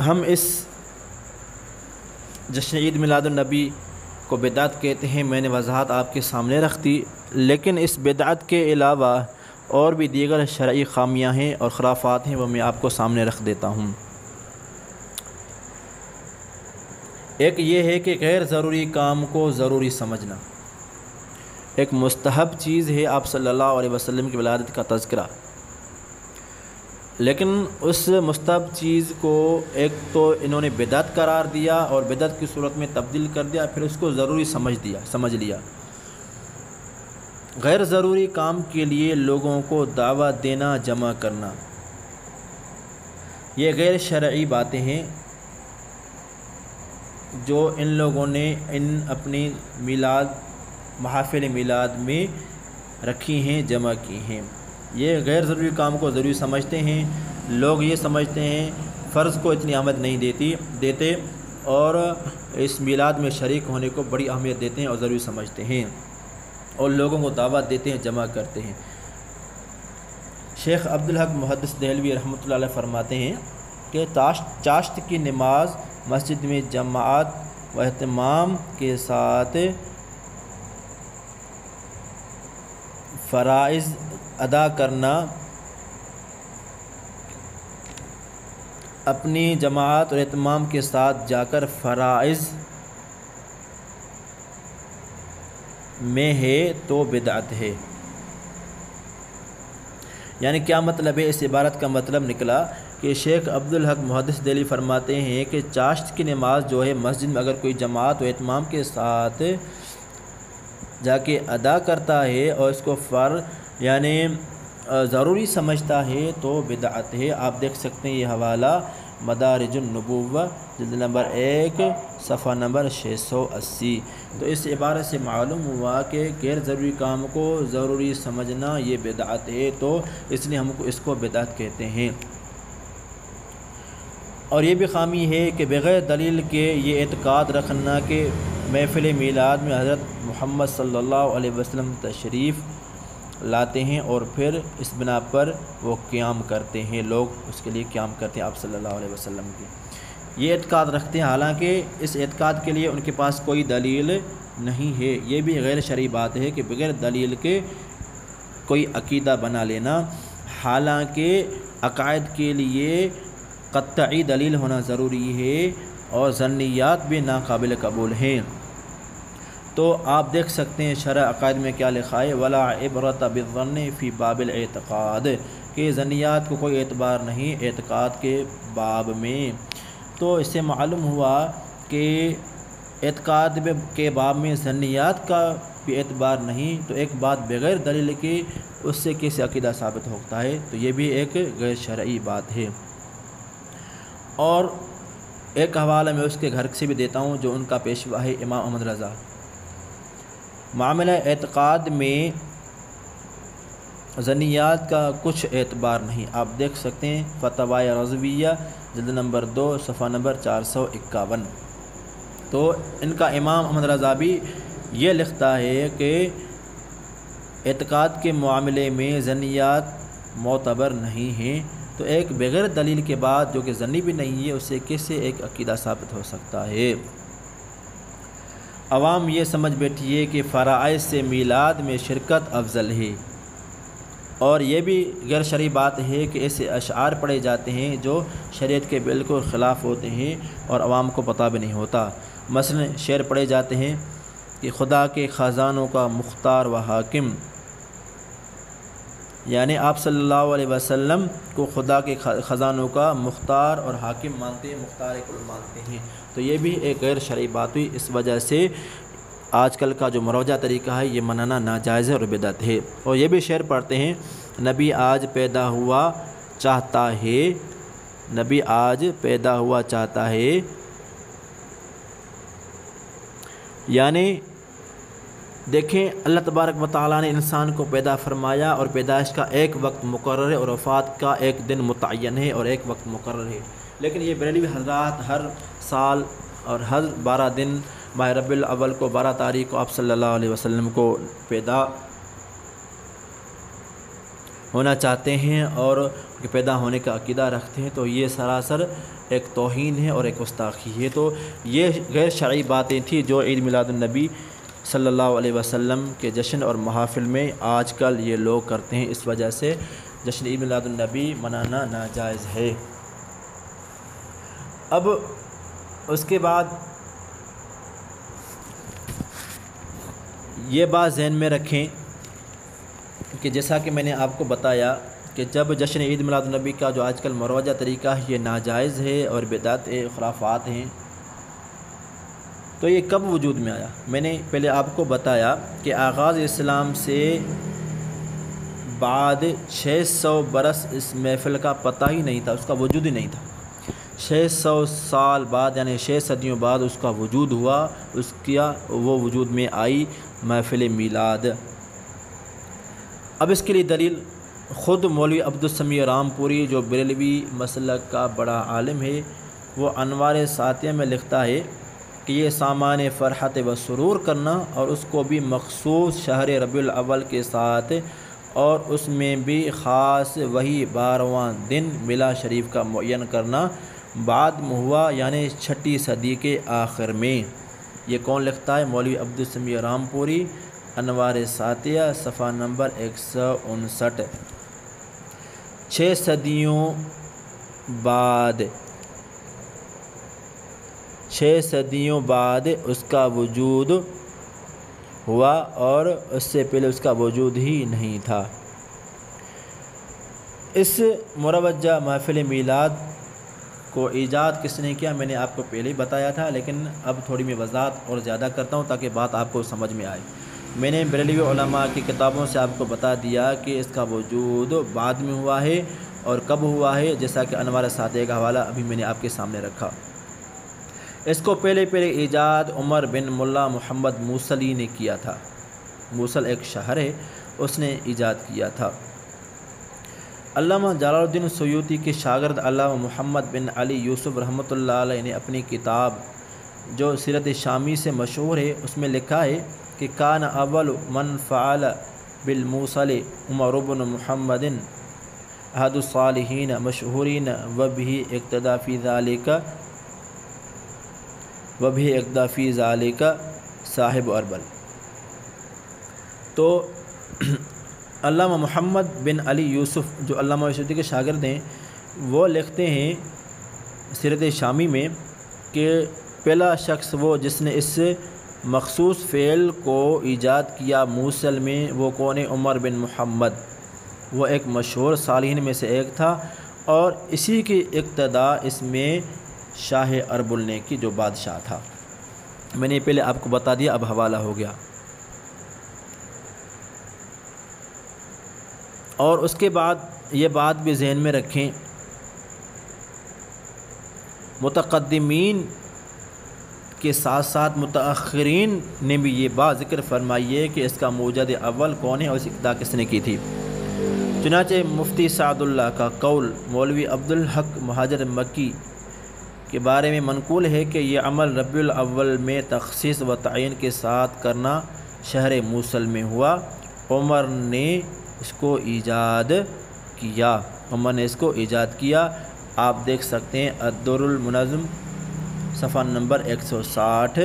ہم اس جشن عید میلاد النبی کو بدعت کہتے ہیں، میں نے وضاحت آپ کے سامنے رکھ دی، لیکن اس بدعت کے علاوہ اور بھی دیگر شرعی خامیاں ہیں اور خرافات ہیں، وہ میں آپ کو سامنے رکھ دیتا ہوں۔ ایک یہ ہے کہ غیر ضروری کام کو ضروری سمجھنا، ایک مستحب چیز ہے آپ صلی اللہ علیہ وسلم کی ولادت کا تذکرہ، لیکن اس مستحب چیز کو ایک تو انہوں نے بدعت قرار دیا اور بدعت کی صورت میں تبدیل کر دیا، پھر اس کو ضروری سمجھ لیا۔ غیر ضروری کام کے لیے لوگوں کو دعوت دینا، جمع کرنا، یہ غیر شرعی باتیں ہیں جو ان لوگوں نے اپنی محافل میلاد میں رکھی ہیں، جمع کی ہیں۔ یہ غیر ضروری کام کو ضروری سمجھتے ہیں، لوگ یہ سمجھتے ہیں فرض کو اتنی اہمیت نہیں دیتے اور اس میلاد میں شریک ہونے کو بڑی اہمیت دیتے ہیں اور ضروری سمجھتے ہیں، اور لوگوں کو دعوت دیتے ہیں، جمع کرتے ہیں۔ شیخ عبدالحق محدث دہلوی رحمۃ اللہ علیہ فرماتے ہیں کہ چاشت کی نماز مسجد میں جماعت و اہتمام کے ساتھ فرائض ادا کرنا، اپنی جماعت اور اہتمام کے ساتھ جا کر فرائض میں ہے تو بدعت ہے۔ یعنی کیا مطلب ہے؟ اس عبارت کا مطلب نکلا کہ شیخ عبدالحق محدث دہلوی فرماتے ہیں کہ چاشت کی نماز جو ہے مسجد میں اگر کوئی جماعت و اہتمام کے ساتھ جا کے ادا کرتا ہے اور اس کو یعنی ضروری سمجھتا ہے تو بدعت ہے۔ آپ دیکھ سکتے ہیں یہ حوالہ مدارج النبوہ جلد نمبر 1 صفحہ نمبر 680۔ تو اس عبارت سے معلوم ہوا کہ غیر ضروری کام کو ضروری سمجھنا یہ بدعت ہے، تو اس لیے ہم اس کو بدعت کہتے ہیں۔ اور یہ بھی خامی ہے کہ بغیر دلیل کے یہ اعتقاد رکھنا کہ محفل میلاد میں حضرت محمد صلی اللہ علیہ وسلم تشریف لاتے ہیں اور پھر اس بنا پر وہ قیام کرتے ہیں، لوگ اس کے لیے قیام کرتے ہیں آپ صلی اللہ علیہ وسلم کی، یہ اعتقاد رکھتے ہیں، حالانکہ اس اعتقاد کے لیے ان کے پاس کوئی دلیل نہیں ہے۔ یہ بھی غیر شرعی بات ہے کہ بغیر دلیل کے کوئی عقیدہ بنا لینا، حالانکہ عقائد کے لیے قطعی دلیل ہونا ضروری ہے اور ظنیات بھی ناقابل قبول ہیں۔ تو آپ دیکھ سکتے ہیں شرح عقائد میں کیا لکھا ہے، ولا عبرت بالظن فی باب الاعتقاد، کہ ظنیات کو کوئی اعتبار نہیں اعتقاد کے باب میں۔ تو اس سے معلوم ہوا کہ اعتقاد کے باب میں ظنیات کا بھی اعتبار نہیں، تو ایک بات بغیر دلیل کے اس سے کیسے عقیدہ ثابت ہوتا ہے، تو یہ بھی ایک غیر شرعی بات ہے۔ اور ایک حوالہ میں اس کے گھر سے بھی دیتا ہوں جو ان کا پیشوا ہے امام احمد رضا۔ معاملہ اعتقاد میں ظنیات کا کچھ اعتبار نہیں۔ آپ دیکھ سکتے ہیں فتاوی رضویہ جلد نمبر 2 صفحہ نمبر 451۔ تو ان کا امام احمد رضا بھی یہ لکھتا ہے کہ اعتقاد کے معاملے میں ظنیات معتبر نہیں ہیں، تو ایک بغیر دلیل کے بعد جو کہ ظنی بھی نہیں ہے اسے کیسے ایک عقیدہ ثابت ہو سکتا ہے؟ عوام یہ سمجھ بیٹھی ہے کہ فرائض سے میلاد میں شرکت افضل ہے، اور یہ بھی غیر شرعی بات ہے کہ ایسے اشعار پڑھے جاتے ہیں جو شریعت کے بالکل خلاف ہوتے ہیں اور عوام کو پتہ بھی نہیں ہوتا۔ مثلا شعر پڑھے جاتے ہیں کہ خدا کے خزانوں کا مختار و حاکم، یعنی آپ صلی اللہ علیہ وسلم کو خدا کے خزانوں کا مختار اور حاکم مانتے ہیں، مختار کل مانتے ہیں، تو یہ بھی ایک غیر شرعی بات ہوئی۔ اس وجہ سے آج کل کا جو مروجہ طریقہ ہے یہ منانا ناجائز ہے اور بدعت ہے۔ اور یہ بھی شعر پڑھتے ہیں نبی آج پیدا ہوا چاہتا ہے، نبی آج پیدا ہوا چاہتا ہے، یعنی دیکھیں اللہ تبارک و تعالیٰ نے انسان کو پیدا فرمایا اور پیدائش کا ایک وقت مقرر ہے اور وفات کا ایک دن متعین ہے اور ایک وقت مقرر ہے، لیکن یہ بریلوی حضرات ہر سال اور ہر 12 دن ماہ ربیع الاول کو 12 تاریخ کو آپ صلی اللہ علیہ وسلم کو پیدا ہونا چاہتے ہیں اور پیدا ہونے کا عقیدہ رکھتے ہیں، تو یہ سراسر ایک توہین ہے اور ایک گستاخی ہے۔ تو یہ غیر شرعی باتیں تھیں جو عید میلاد النبی صلی اللہ علیہ وسلم کے جشن اور محافل میں آج کل یہ لوگ کرتے ہیں، اس وجہ سے جشن عید میلاد النبی منانا ناجائز ہے۔ اب اس کے بعد یہ بات ذہن میں رکھیں کہ جیسا کہ میں نے آپ کو بتایا کہ جب جشن عید میلاد النبی کا جو آج کل مروجہ طریقہ ہے یہ ناجائز ہے اور بدعت خرافات ہیں، تو یہ کب وجود میں آیا؟ میں نے پہلے آپ کو بتایا کہ آغاز اسلام سے بعد 600 برس اس محفل کا پتہ ہی نہیں تھا، اس کا وجود ہی نہیں تھا۔ 600 سال بعد یعنی 6 صدیوں بعد اس کا وجود ہوا، وہ وجود میں آئی محفل میلاد۔ اب اس کے لیے دلیل خود مولوی عبدالسمیع رامپوری جو بریلوی مسلک کا بڑا عالم ہے، وہ انوار ساتیہ میں لکھتا ہے کہ یہ سامان فرحت و سرور کرنا اور اس کو بھی مخصوص شہر ربیع الاول کے ساتھ اور اس میں بھی خاص وہی 12واں دن میلاد شریف کا معین کرنا بعد میں ہوا، یعنی 6 صدی کے آخر میں۔ یہ کون لکھتا ہے؟ مولوی عبدالسمیع رامپوری، انوار ساتیہ صفحہ نمبر 159۔ 6 صدیوں بعد اس کا وجود ہوا اور اس سے پہلے اس کا وجود ہی نہیں تھا۔ اس مروجہ محفل میلاد کو ایجاد کس نے کیا میں نے آپ کو پہلے ہی بتایا تھا، لیکن اب تھوڑی میں وضاحت اور زیادہ کرتا ہوں تاکہ بات آپ کو سمجھ میں آئے۔ میں نے بریلوی علماء کی کتابوں سے آپ کو بتا دیا کہ اس کا وجود بعد میں ہوا ہے اور کب ہوا ہے، جیسا کہ انوار ساتیہ کا حوالہ ابھی میں نے آپ کے سامنے رکھا۔ اس کو پہلے ایجاد عمر بن ملا محمد موصلی نے کیا تھا۔ موصل ایک شہر ہے، اس نے ایجاد کیا تھا۔ علامہ جلال الدین سیوطی کے شاگرد علامہ محمد بن علی یوسف رحمۃ اللہ علیہ نے اپنی کتاب جو سیرت شامی سے مشہور ہے اس میں لکھا ہے کہ کان اول من فعل بالموصل عمر بن محمد احد الصالحین مشہورین وبہ اقتدا فی ذالک صاحب اربل۔ تو علامہ محمد بن علی یوسف جو علامہ سیوطی کے شاگرد ہیں وہ لکھتے ہیں سیرت شامی میں کہ پہلا شخص وہ جس نے اس مخصوص فعل کو ایجاد کیا موصل میں وہ کون ہے؟ عمر بن محمد، وہ ایک مشہور صالحین میں سے ایک تھا اور اسی کی اقتدا اس میں شاہ اربل نے کی جو بادشاہ تھا۔ میں نے پہلے آپ کو بتا دیا، اب حوالہ ہو گیا۔ اور اس کے بعد یہ بات بھی ذہن میں رکھیں، متقدمین کے ساتھ ساتھ متأخرین نے بھی یہ بات ذکر فرمائی ہے کہ اس کا موجد اول کون ہے اور اس کی ابتدا کس نے کی تھی۔ چنانچہ مفتی سعد اللہ کا قول مولوی عبدالحق مہاجر مکی کے بارے میں منقول ہے کہ یہ عمل ربیع الاول میں تخصیص و تعین کے ساتھ کرنا شہر موصل میں ہوا۔ عمر نے اس کو ایجاد کیا۔ آپ دیکھ سکتے ہیں الدر المنظم صفحہ نمبر 160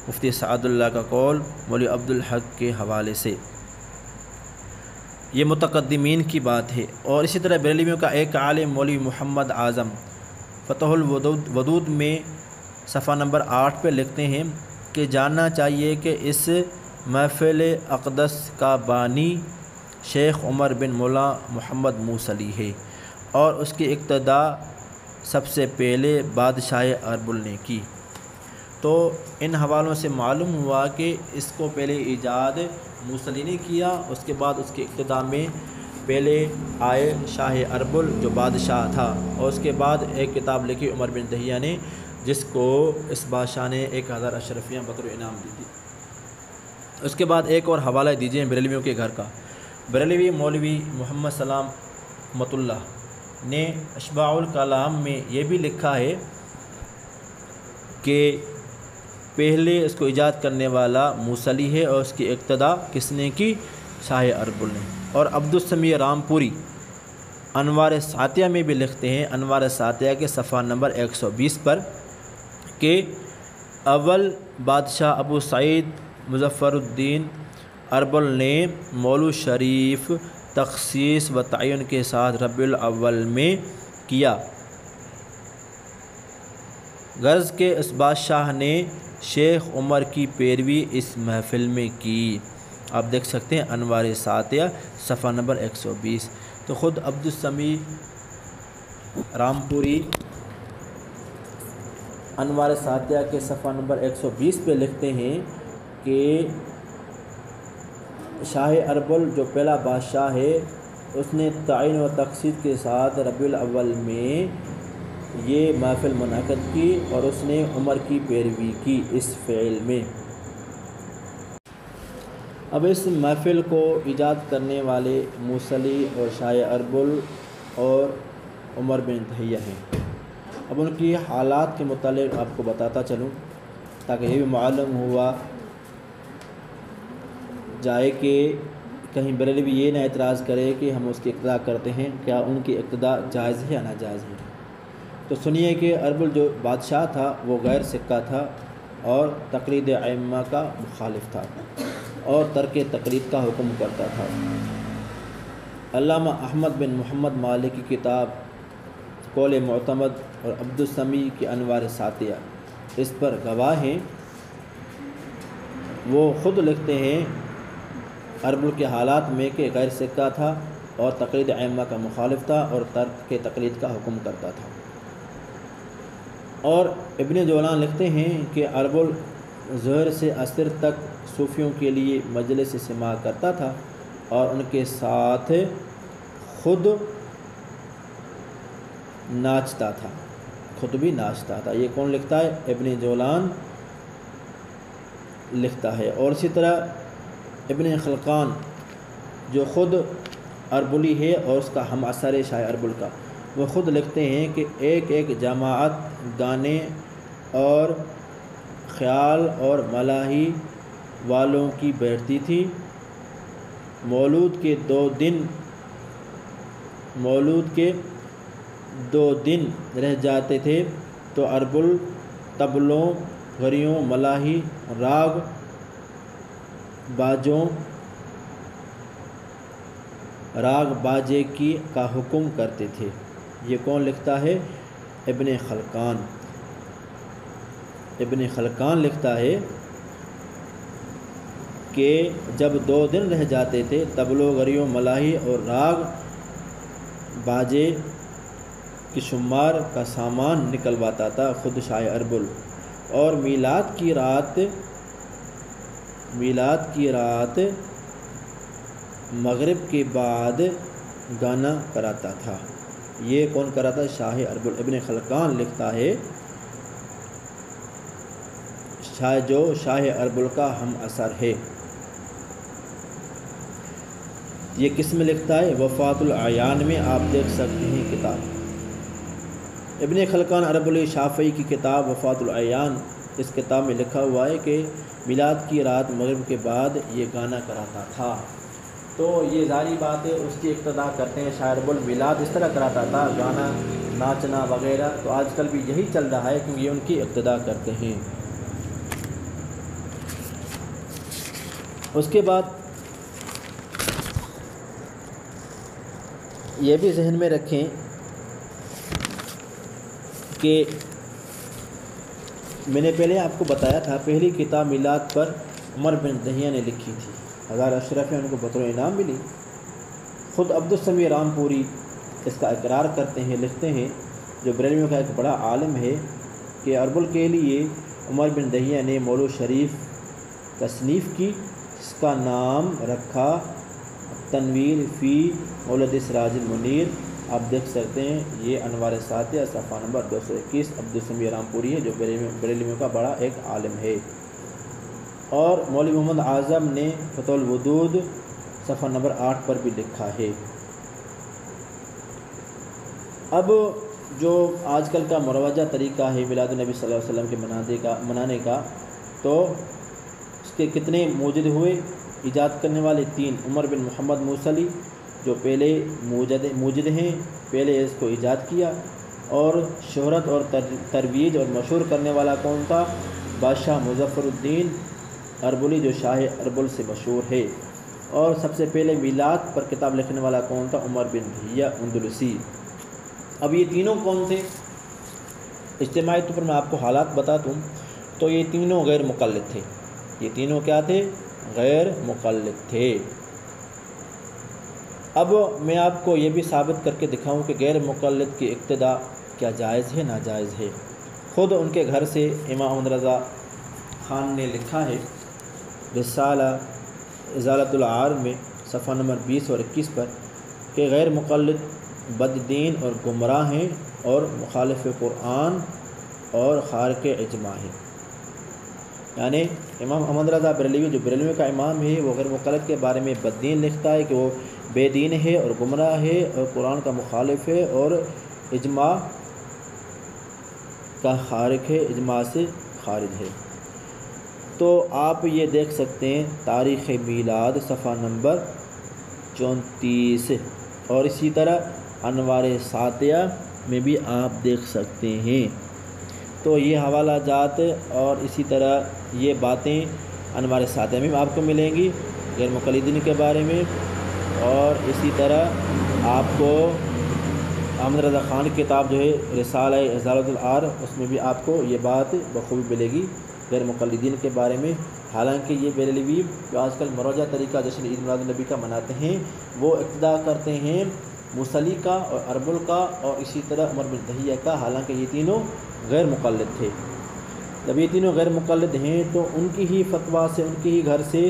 مفتی سعد اللہ کا قول مولوی عبدالحق کے حوالے سے۔ یہ متقدمین کی بات ہے۔ اور اسی طرح بریلویوں کا ایک عالم مولوی محمد اعظم فتح الودود میں صفحہ نمبر 8 پہ لکھتے ہیں کہ جاننا چاہیے کہ اس محفل اقدس کا بانی شیخ عمر بن مولا محمد موصلی ہے اور اس کی ابتدا سب سے پہلے بادشاہ اربل نے کی۔ تو ان حوالوں سے معلوم ہوا کہ اس کو پہلے ایجاد موصلی نے کیا، اس کے بعد اس کی ابتدا میں پہلے آئے شاہ اربل جو بادشاہ تھا، اور اس کے بعد ایک کتاب لکھی عمر بن دہیہ نے جس کو اس بادشاہ نے 1000 اشرفیاں بطور انعام دی تھی۔ اس کے بعد ایک اور حوالہ دیجیے بریلویوں کے گھر کا۔ بریلوی مولوی محمد سلام رحمۃ اللہ نے اشباع الکلام میں یہ بھی لکھا ہے کہ پہلے اس کو ایجاد کرنے والا موصلی ہے اور اس کی ابتدا کس نے کی؟ شاہ اربل نے۔ اور عبدالسمیع رامپوری انوار ساتیہ میں بھی لکھتے ہیں، انوار ساتیہ کے صفحہ نمبر 120 پر کہ اول بادشاہ ابو سعید مظفر الدین اربل نے مولو شریف تخصیص و تعین کے ساتھ ربیع الاول میں کیا، غرض کہ اس بادشاہ نے شیخ عمر کی پیروی اس محفل میں کی۔ آپ دیکھ سکتے ہیں انوار ساتیہ صفحہ نمبر 120۔ تو خود عبدالسمیع رامپوری انوار ساتیہ کے صفحہ نمبر 120 پہ لکھتے ہیں کہ شاہ اربل جو پہلا بادشاہ ہے اس نے تعین و تخصیص کے ساتھ ربیع الاول میں یہ محفل منعقد کی اور اس نے عمر کی پیروی کی اس فعل میں۔ اب اس محفل کو ایجاد کرنے والے موصلی اور شاہ اربل اور عمر بن دہیہ ہیں۔ اب ان کی حالات کے متعلق آپ کو بتاتا چلوں تاکہ یہ بھی معلوم ہوا جائے کہ کہیں بریلوی یہ نہ اعتراض کرے کہ ہم اس کی ابتدا کرتے ہیں، کیا ان کی ابتدا جائز ہے یا ناجائز ہے۔ تو سنیے کہ اربل جو بادشاہ تھا وہ غیر سکہ تھا اور تقلید ائمہ کا مخالف تھا اور ترک تقلید کا حکم کرتا تھا۔ علامہ احمد بن محمد مالک کی کتاب قول معتمد اور عبدالسمیع کی انوار ساتیہ اس پر گواہ ہیں۔ وہ خود لکھتے ہیں اربل کے حالات میں کہ غیر سکہ تھا اور تقلید ائمہ کا مخالف تھا اور ترک تقلید کا حکم کرتا تھا۔ اور ابن جولان لکھتے ہیں کہ اربل ظہر سے عصر تک صوفیوں کے لیے مجلس سماع کرتا تھا اور ان کے ساتھ خود ناچتا تھا، خود بھی ناچتا تھا۔ یہ کون لکھتا ہے؟ ابن جولان لکھتا ہے۔ اور اسی طرح ابن خلقان جو خود اربلی ہے اور اس کا ہم اثر ہے شاہ اربل کا، وہ خود لکھتے ہیں کہ ایک ایک جماعت گانے اور خیال اور ملاحی والوں کی بیٹھتی تھی۔ مولود کے دو دن رہ جاتے تھے تو اربل طبلوں، غریوں، ملاحی، راگ باجے کا حکم کرتے تھے۔ یہ کون لکھتا ہے؟ ابن خلقان لکھتا ہے کہ جب 2 دن رہ جاتے تھے طبلوں، غریوں، ملاحی اور راگ باجے کی شمار کا سامان نکلواتا تھا خود شاہ اربل، اور میلاد کی رات مغرب کے بعد گانا کراتا تھا۔ یہ کون کراتا؟ شاہ اربل۔ ابن خلقان لکھتا ہے شاہ اربل کا ہم اثر ہے۔ یہ کس میں لکھتا ہے؟ وفات العیان میں آپ دیکھ سکتے ہیں کتاب ابن خلقان اربلی شافعی کی کتاب وفات العیان، اس کتاب میں لکھا ہوا ہے کہ میلاد کی رات مغرب کے بعد یہ گانا کراتا تھا۔ تو یہ ظاہری بات ہے، اس کی اقتدا کرتے ہیں۔ شاہ اربل میلاد اس طرح کراتا تھا، گانا ناچنا وغیرہ، تو آج کل بھی یہی چل رہا ہے کیونکہ یہ ان کی اقتدا کرتے ہیں۔ اس کے بعد یہ بھی ذہن میں رکھیں کہ میں نے پہلے آپ کو بتایا تھا، پہلی کتاب میلاد پر عمر بن دہیہ نے لکھی تھی، 1000 اشرف ہیں، ان کو بطور انعام ملی۔ خود عبدالسمیع رامپوری اس کا اقرار کرتے ہیں، لکھتے ہیں، جو بریلویوں کا ایک بڑا عالم ہے، کہ اربل کے لیے عمر بن دہیہ نے مولود شریف تصنیف کی، جس کا نام رکھا تنویر فی مولد سراج المنیر۔ آپ دیکھ سکتے ہیں، یہ انوار ساتیہ صفحہ نمبر 221 عبدالسمیع رامپوری ہے، جو بریلویوں کا بڑا ایک عالم ہے۔ اور مولوی محمد اعظم نے فتح الودود صفحہ نمبر 8 پر بھی لکھا ہے۔ اب جو آج کل کا مروجہ طریقہ ہے میلاد النبی صلی اللہ علیہ وسلم کے منانے کا، تو اس کے کتنے موجد ہوئے؟ ایجاد کرنے والے 3، عمر بن محمد موصلی جو پہلے موجد ہیں، پہلے اس کو ایجاد کیا، اور شہرت اور ترویج اور مشہور کرنے والا کون تھا؟ بادشاہ مظفر الدین اربلی، جو شاہ اربل سے مشہور ہے۔ اور سب سے پہلے میلاد پر کتاب لکھنے والا کون تھا؟ عمر بن دہیہ اندلسی۔ اب یہ تینوں کون تھے؟ اجتماعی طور پر میں آپ کو حالات بتا دوں تو یہ تینوں غیر مقلد تھے۔ یہ تینوں کیا تھے؟ غیر مقلد تھے۔ اب میں آپ کو یہ بھی ثابت کر کے دکھاؤں کہ غیر مقلد کی اقتدا کیا جائز ہے ناجائز ہے۔ خود ان کے گھر سے امام احمد رضا خان نے لکھا ہے رسالہ ازالۃ العار میں صفحہ نمبر 20 اور 21 پر کہ غیر مقلد بد دین اور گمراہ ہیں اور مخالف قرآن اور خارق اجماع ہیں۔ یعنی امام احمد رضا بریلوی جو بریلوی کا امام ہے، وہ غیر مقلد کے بارے میں بد دین لکھتا ہے کہ وہ بے دین ہے اور گمراہ ہے اور قرآن کا مخالف ہے اور اجماع کا خارق ہے، اجماع سے خارج ہے۔ تو آپ یہ دیکھ سکتے ہیں تاریخ میلاد صفحہ نمبر 34، اور اسی طرح انوار ساتیہ میں بھی آپ دیکھ سکتے ہیں۔ تو یہ حوالہ جات اور اسی طرح یہ باتیں انوار ساتیہ میں آپ کو ملیں گی غیر مقلدین کے بارے میں، اور اسی طرح آپ کو احمد رضا خان کی کتاب جو ہے رسالہ ازالۃ العار، اس میں بھی آپ کو یہ بات بخوبی ملے گی غیر مقلدین کے بارے میں۔ حالانکہ یہ بریلوی جو آج کل مروجہ طریقہ جشن عید میلاد النبی کا مناتے ہیں، وہ اقتدا کرتے ہیں موصلی کا اور اربل کا اور اسی طرح عمر بن دہیہ کا، حالانکہ یہ تینوں غیر مقلد تھے۔ جب یہ تینوں غیر مقلد ہیں تو ان کی ہی فتویٰ سے، ان کی ہی گھر سے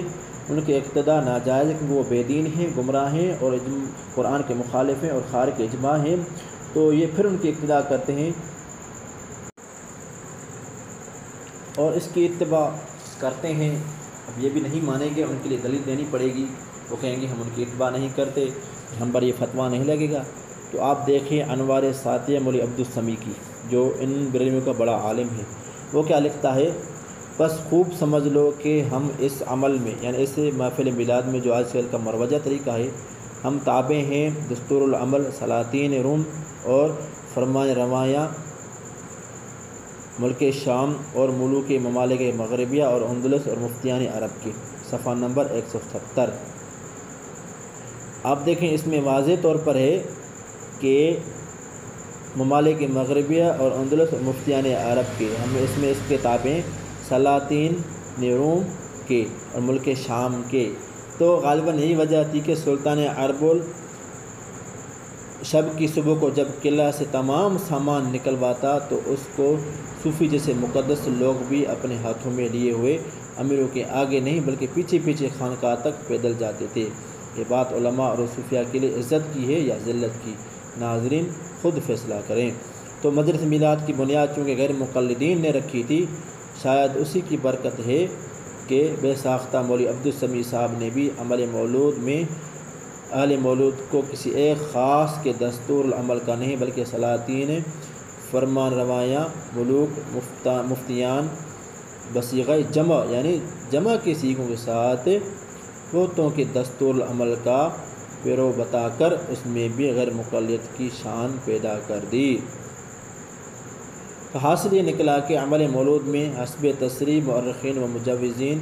ان کے اقتدا ناجائز ہے، کیونکہ وہ بے دین ہیں، گمراہ ہیں اور قرآن کے مخالف ہیں اور خارق اجماع ہیں، تو یہ پھر ان کی اقتدا کرتے ہیں اور اس کی اتباع کرتے ہیں۔ اب یہ بھی نہیں مانیں گے، ان کے لیے دلیل دینی پڑے گی، وہ کہیں گے ہم ان کی اتباع نہیں کرتے، ہم پر یہ فتویٰ نہیں لگے گا۔ تو آپ دیکھیں انوار ساتیہ مولوی عبدالسمیع کی، جو ان بریلویوں کا بڑا عالم ہے، وہ کیا لکھتا ہے؟ بس خوب سمجھ لو کہ ہم اس عمل میں، یعنی اس محفل میلاد میں جو آج کل کا مروجہ طریقہ ہے، ہم تابع ہیں دستور العمل سلاطین روم اور فرمان روایاں ملک شام اور ملوک ممالک مغربیہ اور اندلس اور مفتیان عرب کی، صفحہ نمبر 170۔ آپ دیکھیں اس میں واضح طور پر ہے کہ ممالک مغربیہ اور اندلس اور مفتیان عرب کے، ہم اس میں اس کے تابع سلاطین روم کے اور ملک شام کے۔ تو غالباً یہی وجہ تھی کہ سلطان اربل شب کی صبح کو جب قلعہ سے تمام سامان نکلواتا تو اس کو صوفی جیسے مقدس لوگ بھی اپنے ہاتھوں میں لیے ہوئے امیروں کے آگے نہیں بلکہ پیچھے پیچھے خانقاہ تک پیدل جاتے تھے۔ یہ بات علماء اور صوفیاء کے لیے عزت کی ہے یا ذلت کی؟ ناظرین خود فیصلہ کریں۔ تو مجلس میلاد کی بنیاد چونکہ غیر مقلدین نے رکھی تھی، شاید اسی کی برکت ہے کہ بے ساختہ مولوی عبدالسمیع صاحب نے بھی عمل مولود میں اہل مولود کو کسی ایک خاص کے دستور العمل کا نہیں بلکہ سلاطین، فرمان روایاں، ملوک، مفتیان بصیغہ جمع یعنی جمع کے سیغوں کے ساتھ بہتوں کے دستور العمل کا پیرو بتا کر اس میں بھی غیر مقلد کی شان پیدا کر دی۔ تو حاصل یہ نکلا کہ عمل مولود میں حسب تصریح مورخین و مجوزین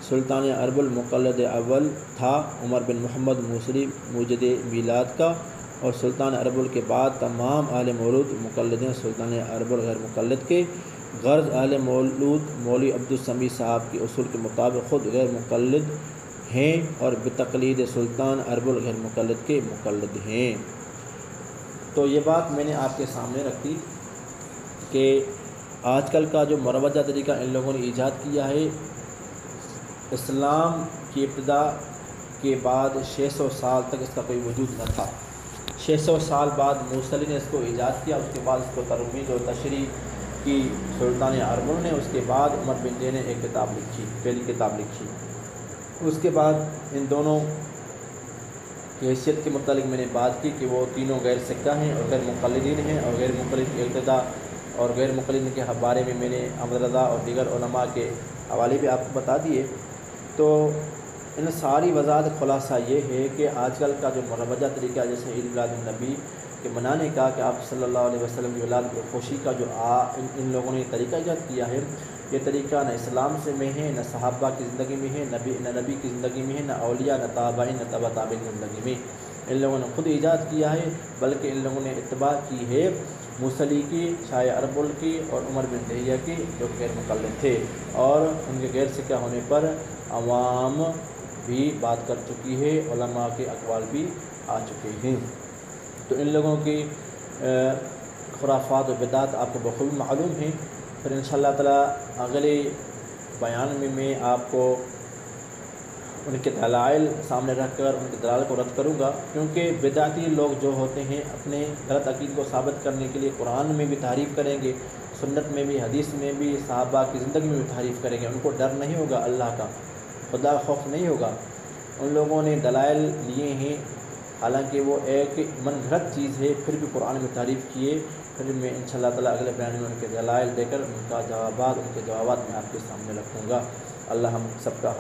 سلطان عرب المقلد اول تھا عمر بن محمد موصلی موجد میلاد کا، اور سلطان عرب کے بعد تمام اہل مولود مقلدین سلطان عرب غیر مقلد کے۔ غرض اہل مولود مولوی عبدالسمیع صاحب کے اصول کے مطابق خود غیر مقلد ہیں اور بتقلید سلطان عرب غیر مقلد کے مقلد ہیں۔ تو یہ بات میں نے آپ کے سامنے رکھ دی کہ آج کل کا جو مروجہ طریقہ ان لوگوں نے ایجاد کیا ہے، اسلام کی ابتدا کے بعد 600 سال تک اس کا کوئی وجود نہ تھا۔ 600 سال بعد موصلی نے اس کو ایجاد کیا، اس کے بعد اس کو ترویج و تشریح کی سلطان عرب نے، اس کے بعد عمر بن جے نے ایک کتاب لکھی، پہلی کتاب لکھی۔ اس کے بعد ان دونوں کی حیثیت کے متعلق میں نے بات کی کہ وہ تینوں غیر سکہ ہیں اور غیر مقلدین ہیں، اور غیر مقلد کی ابتدا اور غیر مقلدین کے بارے میں نے احمد رضا اور دیگر علماء کے حوالے بھی آپ کو بتا دیے۔ تو ان ساری وضاحت خلاصہ یہ ہے کہ آج کل کا جو مروجہ طریقہ جیسے عید میلاد النبی کے منانے کا کہ آپ صلی اللہ علیہ وسلم کی اولاد کی خوشی کا جو ان لوگوں نے طریقہ ایجاد کیا ہے، یہ طریقہ نہ اسلام سے میں ہے، نہ صحابہ کی زندگی میں ہے، نہ نبی کی زندگی میں ہے، نہ اولیاء، نہ تابعین، نہ تبع تابعین کی زندگی میں ان لوگوں نے خود ایجاد کیا ہے، بلکہ ان لوگوں نے اتباع کی ہے موصلی کی، شاہ عرب کی اور عمر بن دہیہ کی، جو غیر مقلد تھے، اور ان کے غیر سکہ ہونے پر عوام بھی بات کر چکی ہے، علماء کے اقوال بھی آ چکے ہیں۔ تو ان لوگوں کی خرافات و بدعات آپ کو بخوبی معلوم ہیں۔ پھر انشاءاللہ تعالیٰ اگلے بیان میں آپ کو ان کے دلائل سامنے رکھ کر ان کے دلائل کو رد کروں گا، کیونکہ بدعتی لوگ جو ہوتے ہیں اپنے غلط عقید کو ثابت کرنے کے لیے قرآن میں بھی تعریف کریں گے، سنت میں بھی، حدیث میں بھی، صحابہ کی زندگی میں بھی تعریف کریں گے۔ ان کو ڈر نہیں ہوگا اللہ کا، خدا خوف نہیں ہوگا۔ ان لوگوں نے دلائل لیے ہیں، حالانکہ وہ ایک من گھڑت چیز ہے، پھر بھی قرآن میں تعریف کیے۔ پھر میں انشاءاللہ تعالیٰ اگلے بیان میں ان کے دلائل دے کر ان کے جوابات میں آپ کے سامنے رکھوں گا۔ اللہ ہم سب کا